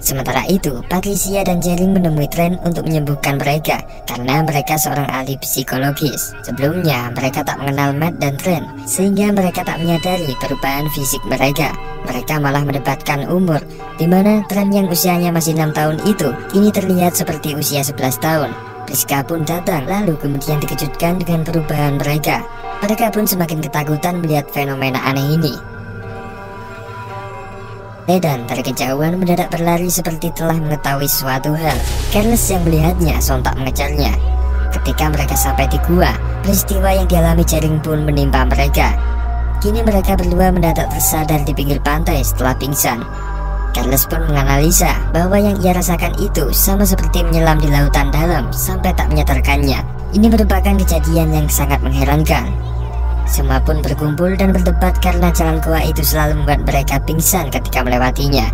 Sementara itu, Patricia dan Jerry menemui Trent untuk menyembuhkan mereka karena mereka seorang ahli psikologis. Sebelumnya, mereka tak mengenal Matt dan Trent, sehingga mereka tak menyadari perubahan fisik mereka. Mereka malah mendebatkan umur, di mana Trent yang usianya masih 6 tahun itu kini terlihat seperti usia 11 tahun. Priska pun datang, lalu kemudian dikejutkan dengan perubahan mereka. Mereka pun semakin ketakutan melihat fenomena aneh ini. Sedan dari kejauhan mendadak berlari seperti telah mengetahui suatu hal. Careless yang melihatnya sontak mengejarnya. Ketika mereka sampai di gua, peristiwa yang dialami Jaring pun menimpa mereka. Kini mereka berdua mendadak tersadar di pinggir pantai setelah pingsan. Careless pun menganalisa bahwa yang ia rasakan itu sama seperti menyelam di lautan dalam sampai tak menyadarkannya. Ini merupakan kejadian yang sangat mengherankan. Semua pun berkumpul dan berdebat karena jalan goa itu selalu membuat mereka pingsan ketika melewatinya.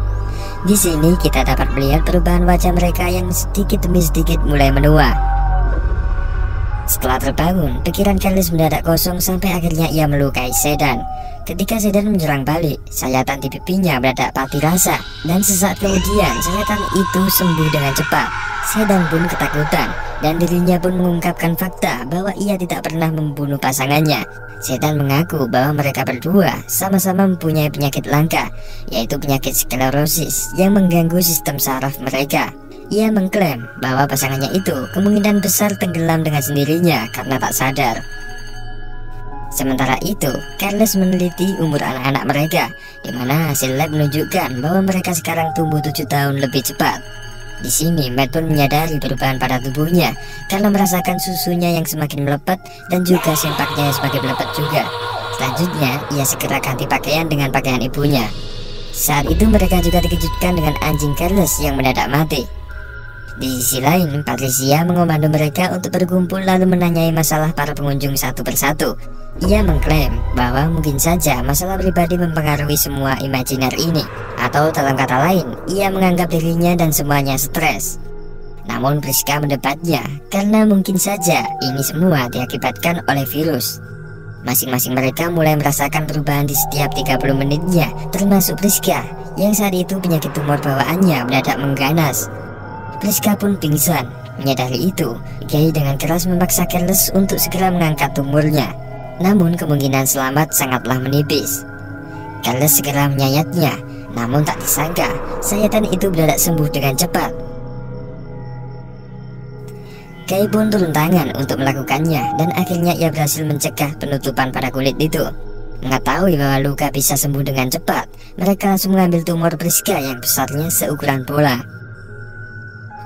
Di sini kita dapat melihat perubahan wajah mereka yang sedikit demi sedikit mulai menua. Setelah terbangun, pikiran Careless mendadak kosong sampai akhirnya ia melukai Sedan. Ketika Sedan menyerang balik, sayatan di pipinya mendadak mati rasa, dan sesaat kemudian sayatan itu sembuh dengan cepat. Sedan pun ketakutan, dan dirinya pun mengungkapkan fakta bahwa ia tidak pernah membunuh pasangannya. Sedan mengaku bahwa mereka berdua sama-sama mempunyai penyakit langka, yaitu penyakit sklerosis yang mengganggu sistem saraf mereka. Ia mengklaim bahwa pasangannya itu kemungkinan besar tenggelam dengan sendirinya karena tak sadar. Sementara itu, Careless meneliti umur anak-anak mereka, di mana hasil lab menunjukkan bahwa mereka sekarang tumbuh 7 tahun lebih cepat. Di sini, Matt pun menyadari perubahan pada tubuhnya karena merasakan susunya yang semakin melepat dan juga sempaknya yang semakin melepat juga. Selanjutnya, ia segera ganti pakaian dengan pakaian ibunya. Saat itu mereka juga dikejutkan dengan anjing Careless yang mendadak mati. Di sisi lain, Patricia mengomando mereka untuk berkumpul lalu menanyai masalah para pengunjung satu persatu. Ia mengklaim bahwa mungkin saja masalah pribadi mempengaruhi semua imajiner ini, atau dalam kata lain, ia menganggap dirinya dan semuanya stres. Namun Priska mendebatnya karena mungkin saja ini semua diakibatkan oleh virus. Masing-masing mereka mulai merasakan perubahan di setiap 30 menitnya, termasuk Priska yang saat itu penyakit tumor bawaannya mendadak mengganas. Priska pun pingsan. Menyadari itu, Gay dengan keras memaksa Careless untuk segera mengangkat tumornya. Namun kemungkinan selamat sangatlah menipis. Careless segera menyayatnya, namun tak disangka sayatan itu mendadak sembuh dengan cepat. Gay pun turun tangan untuk melakukannya, dan akhirnya ia berhasil mencegah penutupan pada kulit itu. Mengetahui bahwa luka bisa sembuh dengan cepat, mereka langsung mengambil tumor Priska yang besarnya seukuran bola.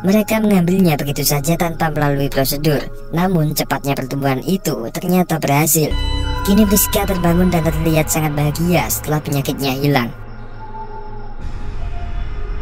Mereka mengambilnya begitu saja tanpa melalui prosedur. Namun cepatnya pertumbuhan itu ternyata berhasil. Kini Priska terbangun dan terlihat sangat bahagia setelah penyakitnya hilang.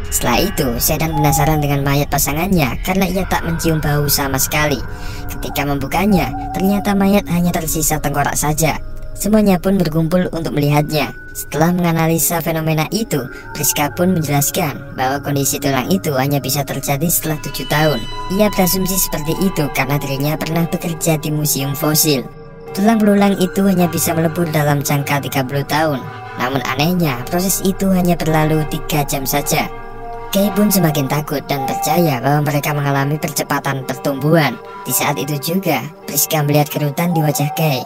Setelah itu, Sedan penasaran dengan mayat pasangannya karena ia tak mencium bau sama sekali. Ketika membukanya, ternyata mayat hanya tersisa tengkorak saja. Semuanya pun berkumpul untuk melihatnya. Setelah menganalisa fenomena itu, Priska pun menjelaskan bahwa kondisi tulang itu hanya bisa terjadi setelah 7 tahun. Ia berasumsi seperti itu karena dirinya pernah bekerja di museum fosil. Tulang belulang itu hanya bisa melebur dalam jangka 30 tahun. Namun anehnya, proses itu hanya berlalu 3 jam saja. Kay pun semakin takut dan percaya bahwa mereka mengalami percepatan pertumbuhan. Di saat itu juga, Priska melihat kerutan di wajah Kay.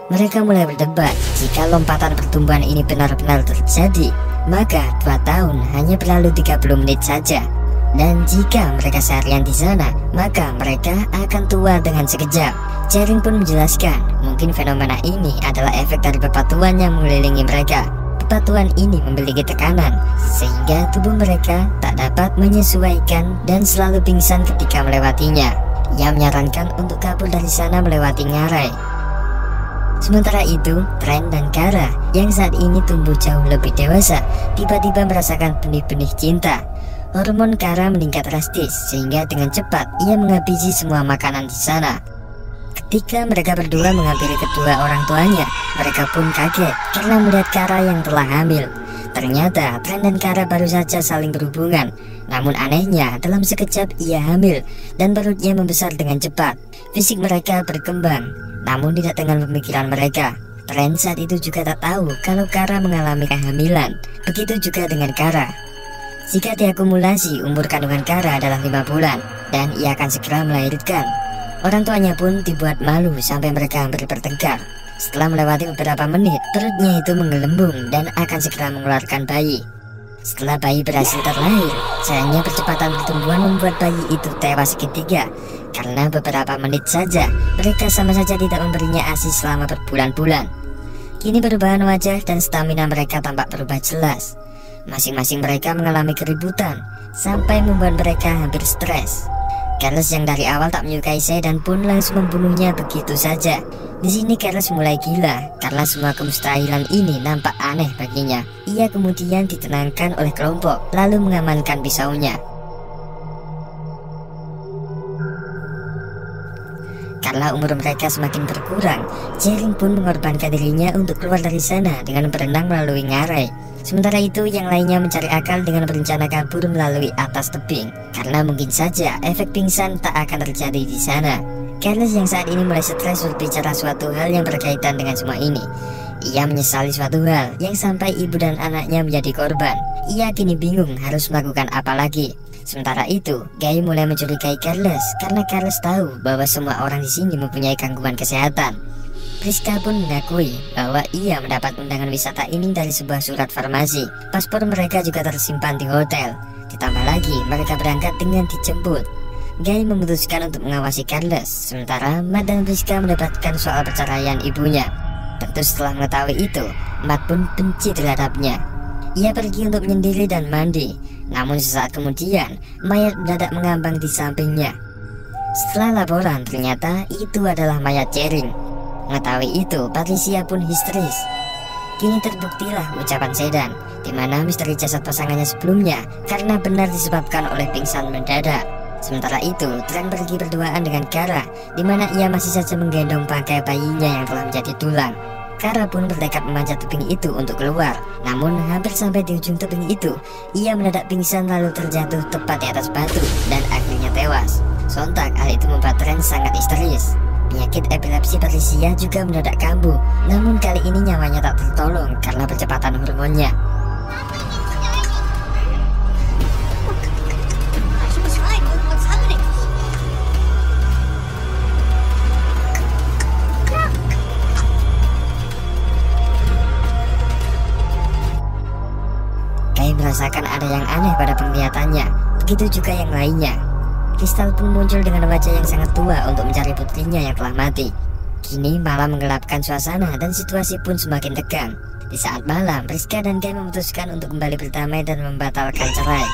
Mereka mulai berdebat, jika lompatan pertumbuhan ini benar-benar terjadi, maka 2 tahun hanya berlalu 30 menit saja. Dan jika mereka seharian di sana, maka mereka akan tua dengan sekejap. Jaring pun menjelaskan, mungkin fenomena ini adalah efek dari bebatuan yang mengelilingi mereka. Bebatuan ini memiliki tekanan, sehingga tubuh mereka tak dapat menyesuaikan dan selalu pingsan ketika melewatinya. Ia menyarankan untuk kabur dari sana melewati ngarai. Sementara itu, Trent dan Kara yang saat ini tumbuh jauh lebih dewasa tiba-tiba merasakan benih-benih cinta. Hormon Kara meningkat drastis sehingga dengan cepat ia menghabisi semua makanan di sana. Ketika mereka berdua menghampiri kedua orang tuanya, mereka pun kaget karena melihat Kara yang telah hamil. Ternyata Trent dan Kara baru saja saling berhubungan. Namun anehnya, dalam sekejap ia hamil dan perutnya membesar dengan cepat. Fisik mereka berkembang, namun tidak dengan pemikiran mereka. Trent saat itu juga tak tahu kalau Kara mengalami kehamilan. Begitu juga dengan Kara. Jika diakumulasi, umur kandungan Kara adalah 5 bulan dan ia akan segera melahirkan. Orang tuanya pun dibuat malu sampai mereka hampir bertengkar. Setelah melewati beberapa menit, perutnya itu menggelembung dan akan segera mengeluarkan bayi. Setelah bayi berhasil terlahir, sayangnya percepatan pertumbuhan membuat bayi itu tewas seketika. Karena beberapa menit saja, mereka sama saja tidak memberinya ASI selama berbulan-bulan. Kini perubahan wajah dan stamina mereka tampak berubah jelas. Masing-masing mereka mengalami keributan, sampai membuat mereka hampir stres. Carlos yang dari awal tak menyukai Sedan pun langsung membunuhnya begitu saja. Di sini Carlos mulai gila karena semua kemustahilan ini nampak aneh baginya. Ia kemudian ditenangkan oleh kelompok lalu mengamankan pisaunya. Karena umur mereka semakin berkurang, Jering pun mengorbankan dirinya untuk keluar dari sana dengan berenang melalui ngarai. Sementara itu yang lainnya mencari akal dengan berencana kabur melalui atas tebing. Karena mungkin saja efek pingsan tak akan terjadi di sana. Carlos yang saat ini mulai stres berbicara suatu hal yang berkaitan dengan semua ini. Ia menyesali suatu hal yang sampai ibu dan anaknya menjadi korban. Ia kini bingung harus melakukan apa lagi. Sementara itu, Guy mulai mencurigai Carlos karena Carlos tahu bahwa semua orang di sini mempunyai gangguan kesehatan. Priska pun mengakui bahwa ia mendapat undangan wisata ini dari sebuah surat farmasi. Paspor mereka juga tersimpan di hotel. Ditambah lagi, mereka berangkat dengan dijemput. Guy memutuskan untuk mengawasi Carlos, sementara Matt dan Priska mendapatkan soal perceraian ibunya. Tentu setelah mengetahui itu, Matt pun benci terhadapnya. Ia pergi untuk menyendiri dan mandi. Namun sesaat kemudian, mayat mendadak mengambang di sampingnya. Setelah laporan, ternyata itu adalah mayat Jering. Mengetahui itu, Patricia pun histeris. Kini terbuktilah ucapan Sedan, di mana misteri jasad pasangannya sebelumnya karena benar disebabkan oleh pingsan mendadak. Sementara itu, Trent pergi berduaan dengan Kara, di mana ia masih saja menggendong bangkai bayinya yang telah menjadi tulang. Kara pun bertekad memanjat tebing itu untuk keluar. Namun hampir sampai di ujung tebing itu, ia mendadak pingsan lalu terjatuh tepat di atas batu dan akhirnya tewas. Sontak hal itu membuat Trent sangat histeris. Penyakit epilepsi Patricia juga mendadak kambuh, namun kali ini nyawanya tak tertolong karena percepatan hormonnya. Kai merasakan ada yang aneh pada penglihatannya, begitu juga yang lainnya. Kristal pun muncul dengan wajah yang sangat tua untuk mencari putrinya yang telah mati. Kini malam menggelapkan suasana dan situasi pun semakin tegang. Di saat malam, Priska dan Guy memutuskan untuk kembali berdamai dan membatalkan cerai.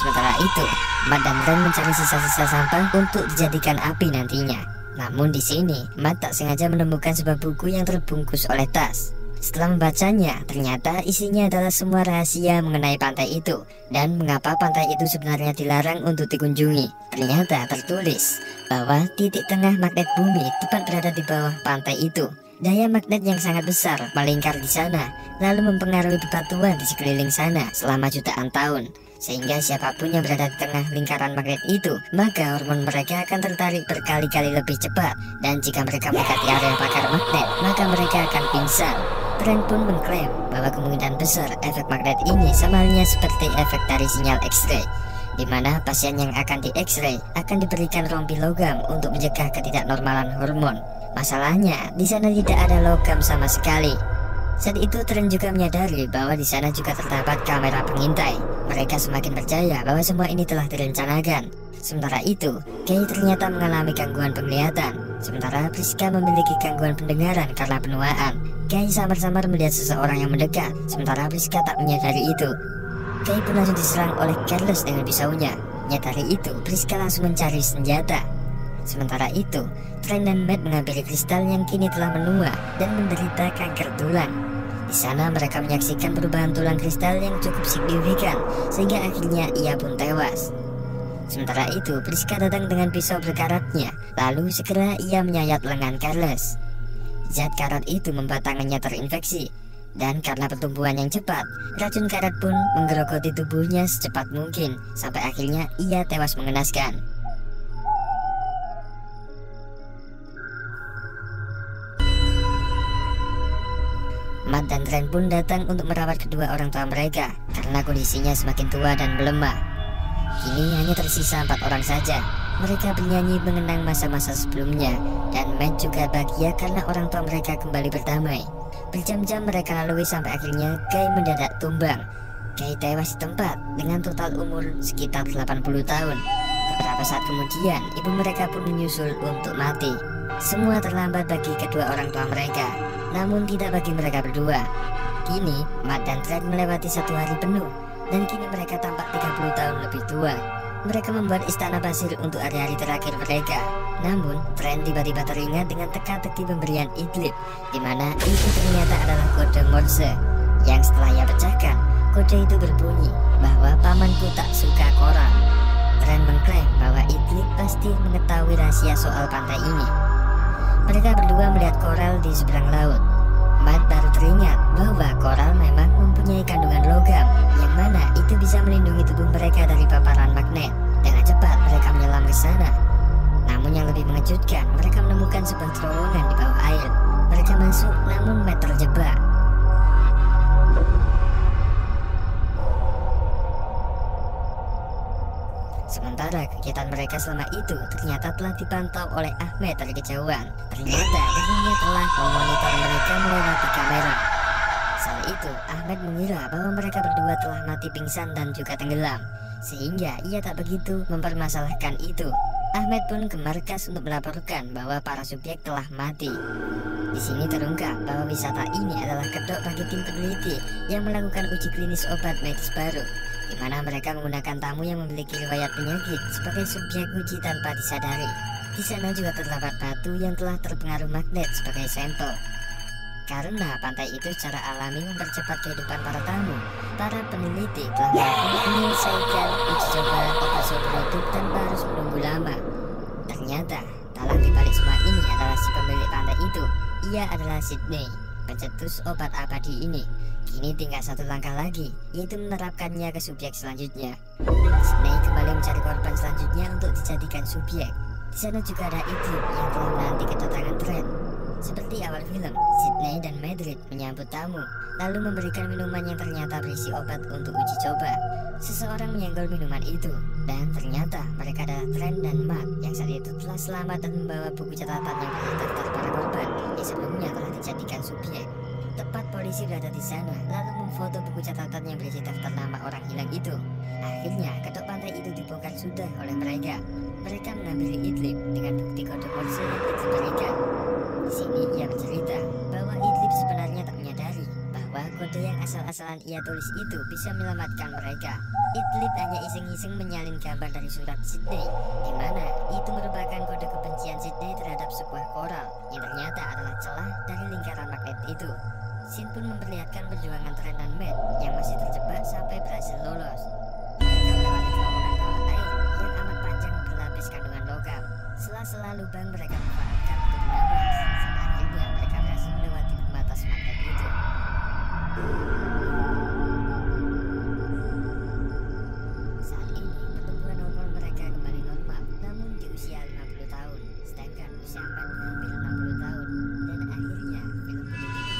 Sementara itu, Matt dan Trent mencari sisa-sisa sampah untuk dijadikan api nantinya. Namun di sini, Matt tak sengaja menemukan sebuah buku yang terbungkus oleh tas. Setelah membacanya, ternyata isinya adalah semua rahasia mengenai pantai itu dan mengapa pantai itu sebenarnya dilarang untuk dikunjungi. Ternyata tertulis bahwa titik tengah magnet bumi tepat berada di bawah pantai itu. Daya magnet yang sangat besar melingkar di sana, lalu mempengaruhi bebatuan di sekeliling sana selama jutaan tahun. Sehingga siapapun yang berada di tengah lingkaran magnet itu, maka hormon mereka akan tertarik berkali-kali lebih cepat. Dan jika mereka mendekati area pagar magnet, maka mereka akan pingsan. Trent pun mengklaim bahwa kemungkinan besar efek magnet ini sama halnya seperti efek dari sinyal X-ray, di mana pasien yang akan di X-ray akan diberikan rompi logam untuk mencegah ketidaknormalan hormon. Masalahnya, di sana tidak ada logam sama sekali. Saat itu Trent juga menyadari bahwa di sana juga terdapat kamera pengintai. Mereka semakin percaya bahwa semua ini telah direncanakan. Sementara itu, Guy ternyata mengalami gangguan penglihatan. Sementara Priska memiliki gangguan pendengaran karena penuaan. Guy samar-samar melihat seseorang yang mendekat, sementara Priska tak menyadari itu. Guy pun langsung diserang oleh Carlos dengan pisaunya. Menyadari itu, Priska langsung mencari senjata. Sementara itu, Trent dan Matt menghampiri kristal yang kini telah menua dan menderita kanker tulang. Di sana mereka menyaksikan perubahan tulang kristal yang cukup signifikan, sehingga akhirnya ia pun tewas. Sementara itu, Priska datang dengan pisau berkaratnya, lalu segera ia menyayat lengan Carlos. Zat karat itu membuat tangannya terinfeksi, dan karena pertumbuhan yang cepat, racun karat pun menggerogoti tubuhnya secepat mungkin, sampai akhirnya ia tewas mengenaskan. Matt dan Trent pun datang untuk merawat kedua orang tua mereka karena kondisinya semakin tua dan melemah. Kini hanya tersisa 4 orang saja. Mereka bernyanyi mengenang masa-masa sebelumnya, dan Matt juga bahagia karena orang tua mereka kembali berdamai. Berjam-jam mereka lalui sampai akhirnya Guy mendadak tumbang. Guy tewas di tempat dengan total umur sekitar 80 tahun. Beberapa saat kemudian, ibu mereka pun menyusul untuk mati. Semua terlambat bagi kedua orang tua mereka, namun tidak bagi mereka berdua. Kini, Matt dan Trent melewati 1 hari penuh, dan kini mereka tampak 30 tahun lebih tua. Mereka membuat istana pasir untuk hari-hari terakhir mereka. Namun, Trent tiba-tiba teringat dengan teka-teki pemberian Idlib, di mana itu ternyata adalah kode Morse, yang setelah ia pecahkan, kode itu berbunyi bahwa pamanku tak suka koral. Trent mengklaim bahwa Idlib pasti mengetahui rahasia soal pantai ini. Mereka berdua melihat koral di seberang laut. Matt baru teringat bahwa koral memang mempunyai kandungan logam, yang mana itu bisa melindungi tubuh mereka dari paparan magnet. Dengan cepat mereka menyelam ke sana. Namun yang lebih mengejutkan, mereka menemukan sebuah terowongan di bawah air. Mereka masuk, namun Matt terjebak. Sementara kegiatan mereka selama itu ternyata telah dipantau oleh Ahmed dari kejauhan. Ternyata dirinya telah memonitor mereka melewati kamera. Saat itu Ahmed mengira bahwa mereka berdua telah mati pingsan dan juga tenggelam, sehingga ia tak begitu mempermasalahkan itu. Ahmed pun ke markas untuk melaporkan bahwa para subjek telah mati. Di sini terungkap bahwa wisata ini adalah kedok bagi tim peneliti yang melakukan uji klinis obat medis baru, di mana mereka menggunakan tamu yang memiliki riwayat penyakit sebagai subjek uji tanpa disadari. Di sana juga terdapat batu yang telah terpengaruh magnet sebagai sampel. Karena pantai itu secara alami mempercepat kehidupan para tamu, para peneliti telah menyelesaikan uji coba obat seumur hidup tanpa harus menunggu lama. Ternyata dalam dibalik semua ini adalah si pemilik pantai itu. Ia adalah Sydney, pencetus obat abadi ini. Kini tinggal 1 langkah lagi, yaitu menerapkannya ke subjek selanjutnya. Sydney kembali mencari korban selanjutnya untuk dijadikan subjek. Di sana juga ada Idlib yang telah menanti kedatangan Trent. Seperti awal film, Sydney dan Madrid menyambut tamu, lalu memberikan minuman yang ternyata berisi obat untuk uji coba. Seseorang menyenggol minuman itu, dan ternyata mereka adalah Trent dan Matt yang saat itu telah selamat dan membawa buku catatan yang berisi daftar para korban yang sebelumnya telah dijadikan subjek. Tepat polisi berada di sana, lalu memfoto buku catatan yang berisi daftar nama orang hilang itu. Akhirnya, kedok pantai itu dibongkar sudah oleh mereka. Mereka mengambil Idlib dengan bukti kode Morse yang diberikan. Di sini ia bercerita bahwa Idlib sebenarnya tak menyadari bahwa kode yang asal-asalan ia tulis itu bisa menyelamatkan mereka. Idlib hanya iseng-iseng menyalin gambar dari surat Sydney, di mana itu merupakan kode kebencian Sydney terhadap sebuah koral yang ternyata adalah celah dari lingkaran magnet itu. Scene pun memperlihatkan perjuangan Trent dan Matt yang masih terjebak sampai berhasil lolos. Mereka melewati terowongan bawah air yang amat panjang berlapis kandungan logam. Sela-sela lubang mereka manfaatkan untuk bernafas. Sampai akhirnya mereka berhasil melewati pembatas magnet itu. Saat ini pertumbuhan hormon mereka kembali normal, namun di usia 50 tahun, sedangkan usia Matt hampir 60 tahun. Dan akhirnya film pendidikan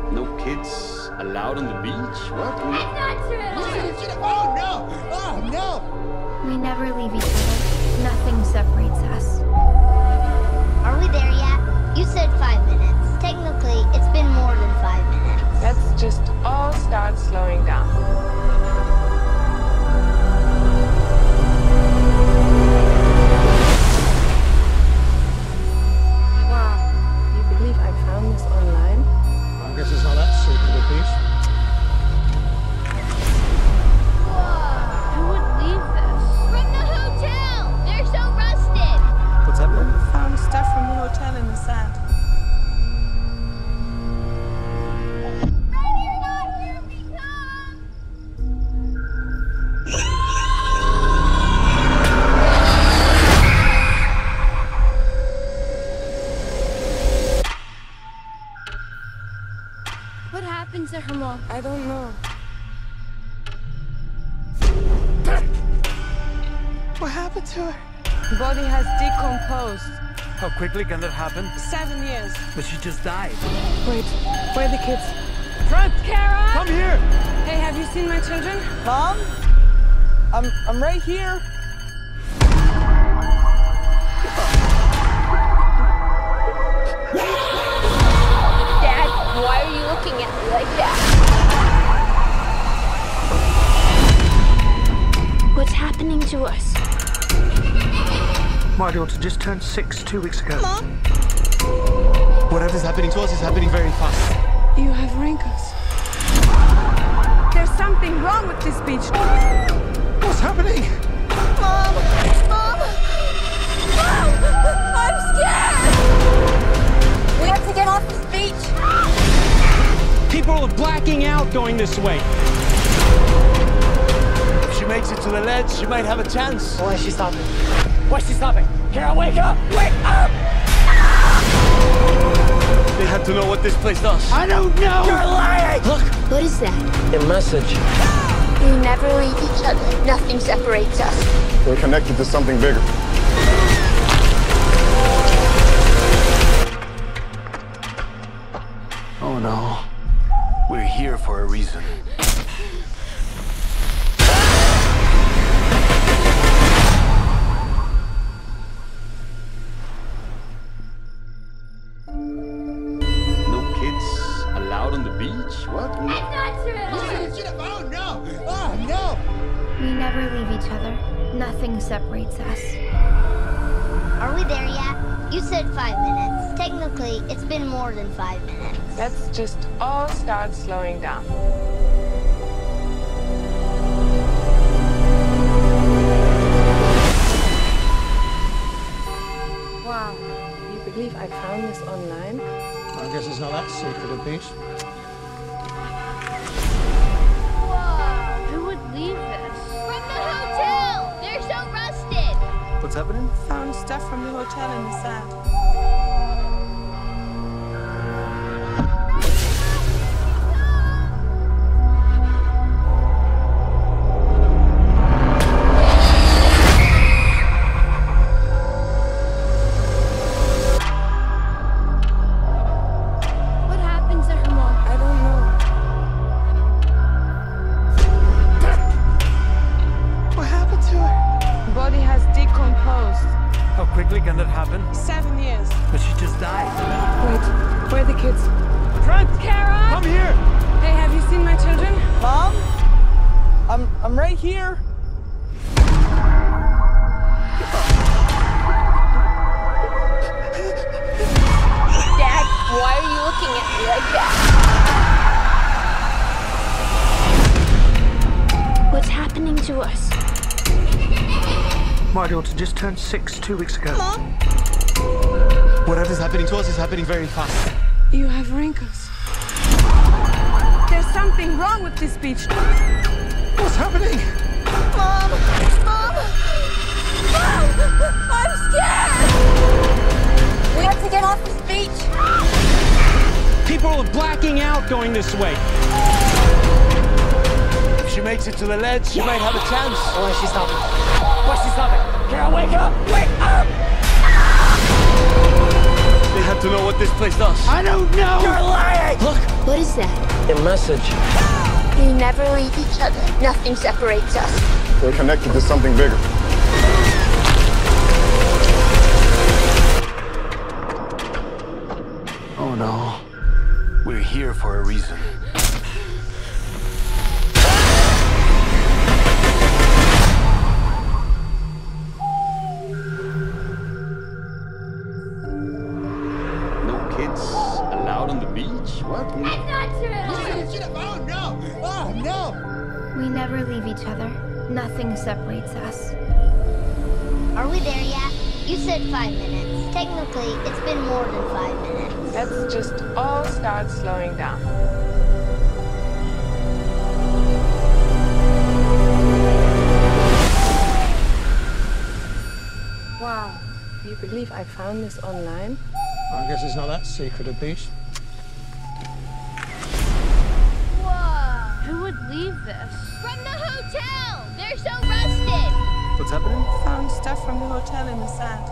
No kids allowed on the beach? What? That's not true! Oh no! Oh no! We never leave each other. Nothing separates us. Are we there yet? You said 5 minutes. Technically, it's been more than 5 minutes. Let's just all start slowing down. Mom? I don't know. What happened to her? Body has decomposed. How quickly can that happen? 7 years. But she just died. Wait, where are the kids? Front! Kara! Come here! Hey, have you seen my children? Mom? I'm right here. Dad, why are you looking at me like that? What's happening to us? My daughter just turned 6 2 weeks ago. Mom? Whatever's happening to us is happening very fast. You have wrinkles. There's something wrong with this beach. What's happening? Mom! Mom! Mom! I'm scared! We have to get off this beach. People are blacking out going this way. If she makes it to the ledge, she might have a chance. Why is she stopping? Why is she stopping? Kara, wake up! Wake up! They had to know what this place does. I don't know! You're lying! Look! What is that? A message. We never leave each other. Nothing separates us. We're connected to something bigger. Oh no. We're here for a reason. No kids allowed on the beach? What? That's not true! Oh no! Oh no! We never leave each other. Nothing separates us. Are we there yet? You said 5 minutes. Technically, it's been more than 5 minutes. Let's just all start slowing down. Wow, you believe I found this online? I guess it's not that secret a beach. Whoa! Who would leave this? From the hotel! They're so rusted! What's happening? Found stuff from the hotel in the sand. What happened to her, Mom? I don't know. What happened to her? Body has decomposed. How quickly can that happen? 7 years. But she just died. Wait, where are the kids? Front! Kara! Come here! Hey, have you seen my children? Mom? I'm right here. Dad, why are you looking at me like that? What's happening to us? My daughter just turned 6 2 weeks ago. Mom? Whatever's happening to us is happening very fast. You have wrinkles. There's something wrong with this beach. What's happening? Mom! Mom! Mom! I'm scared! We have to get off this beach. People are blacking out going this way. If she makes it to the ledge, she might have a chance. Why is she stopping? Why is she stopping? Kara, wake up! Wake up! They had to know what this place does. I don't know! You're lying! Look! What is that? A message. We never leave each other. Nothing separates us. We're connected to something bigger. Oh no. We're here for a reason. No kids allowed on the beach? What? That's not true! Oh no! Oh no! We never leave each other. Nothing separates us. Are we there yet? You said 5 minutes. Technically, it's been more than 5 minutes. Let's just all start slowing down. Wow, you believe I found this online? I guess it's not that secret a beach. Whoa! this? From the hotel! They're so rusted! What's happening? Found stuff from the hotel in the sand.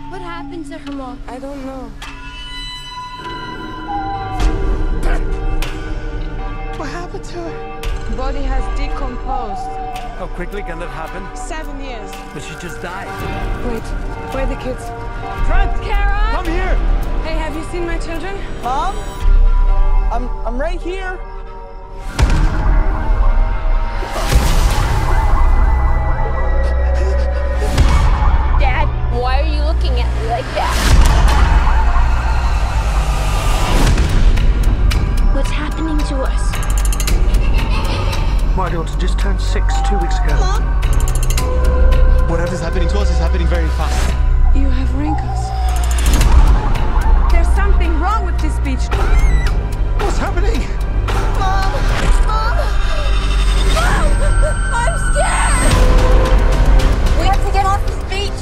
What happened to her, Mom? I don't know. What happened to her? Body has decomposed. How quickly can that happen? 7 years. But she just died. Wait, where are the kids? Trent! Kara! Come here! Hey, have you seen my children? Mom? I'm right here. Dad, why are you looking at me like that? What's happening to us? My daughter just turned 6 2 weeks ago. Mom? Whatever's happening to us is happening very fast. You have wrinkles. There's something wrong with this beach. What's happening? Mom! Mom! Mom! I'm scared! We have to get off this beach.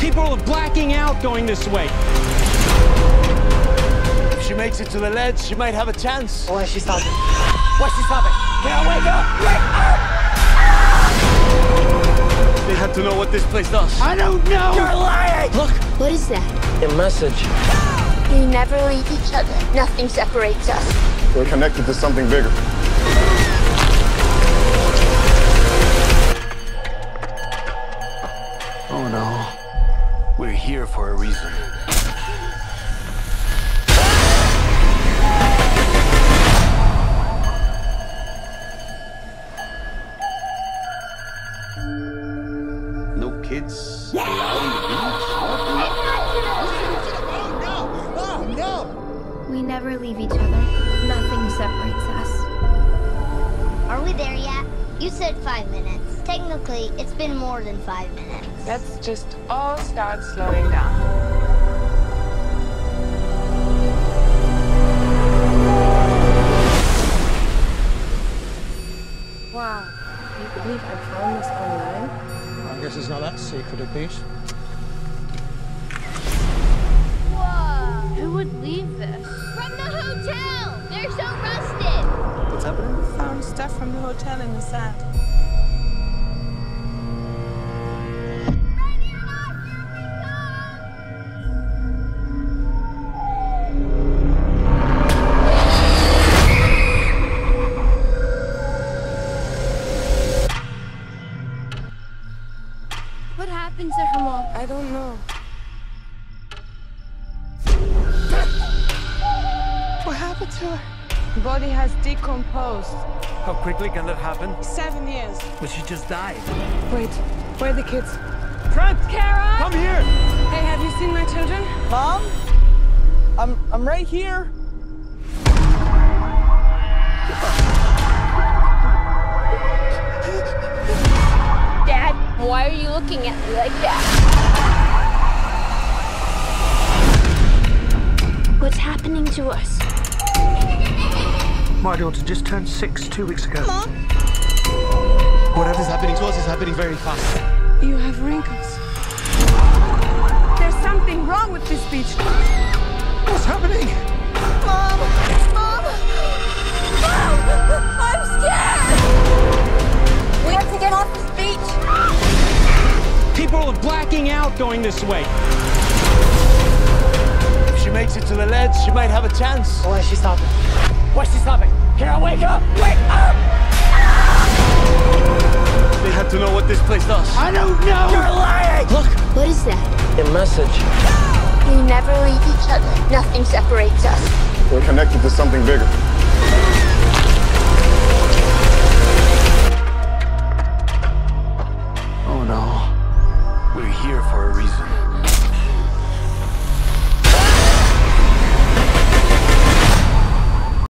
People are blacking out going this way. If she makes it to the ledge, she might have a chance. Why is she stopping? Why's she stopping? Kara, wake up! Wake up! They had to know what this place does. I don't know. You're lying! Look! What is that? A message. We never leave each other. Nothing separates us. We're connected to something bigger. Oh no. We're here for a reason. No kids allowed on the beach? We never leave each other. Nothing separates us. Are we there yet? You said 5 minutes. Technically, it's been more than 5 minutes. Let's just all start slowing down. Wow. Can you believe I found this online? I guess it's not that secret a beach. Whoa! Who would leave this? From the hotel! They're so rusted! What's happening? Found stuff from the hotel in the sand. What happened to her, Mom? I don't know. What happened to her? Body has decomposed. How quickly can that happen? 7 years. But she just died. Wait, where are the kids? Trent! Kara! Come here! Hey, have you seen my children? Mom? I'm right here. Dad, why are you looking at me like that? What's happening to us? My daughter just turned 6 2 weeks ago. Mom? Whatever's happening to us is happening very fast. You have wrinkles. There's something wrong with this beach. What's happening? Mom! Mom! Mom! I'm scared! We have to get off this beach. People are blacking out going this way. If she makes it to the ledge, she might have a chance. Why is she stopping? Why's she stopping? Kara, wake up! Wake up! They had to know what this place does. I don't know. You're lying! Look! What is that? A message. We never leave each other. Nothing separates us. We're connected to something bigger.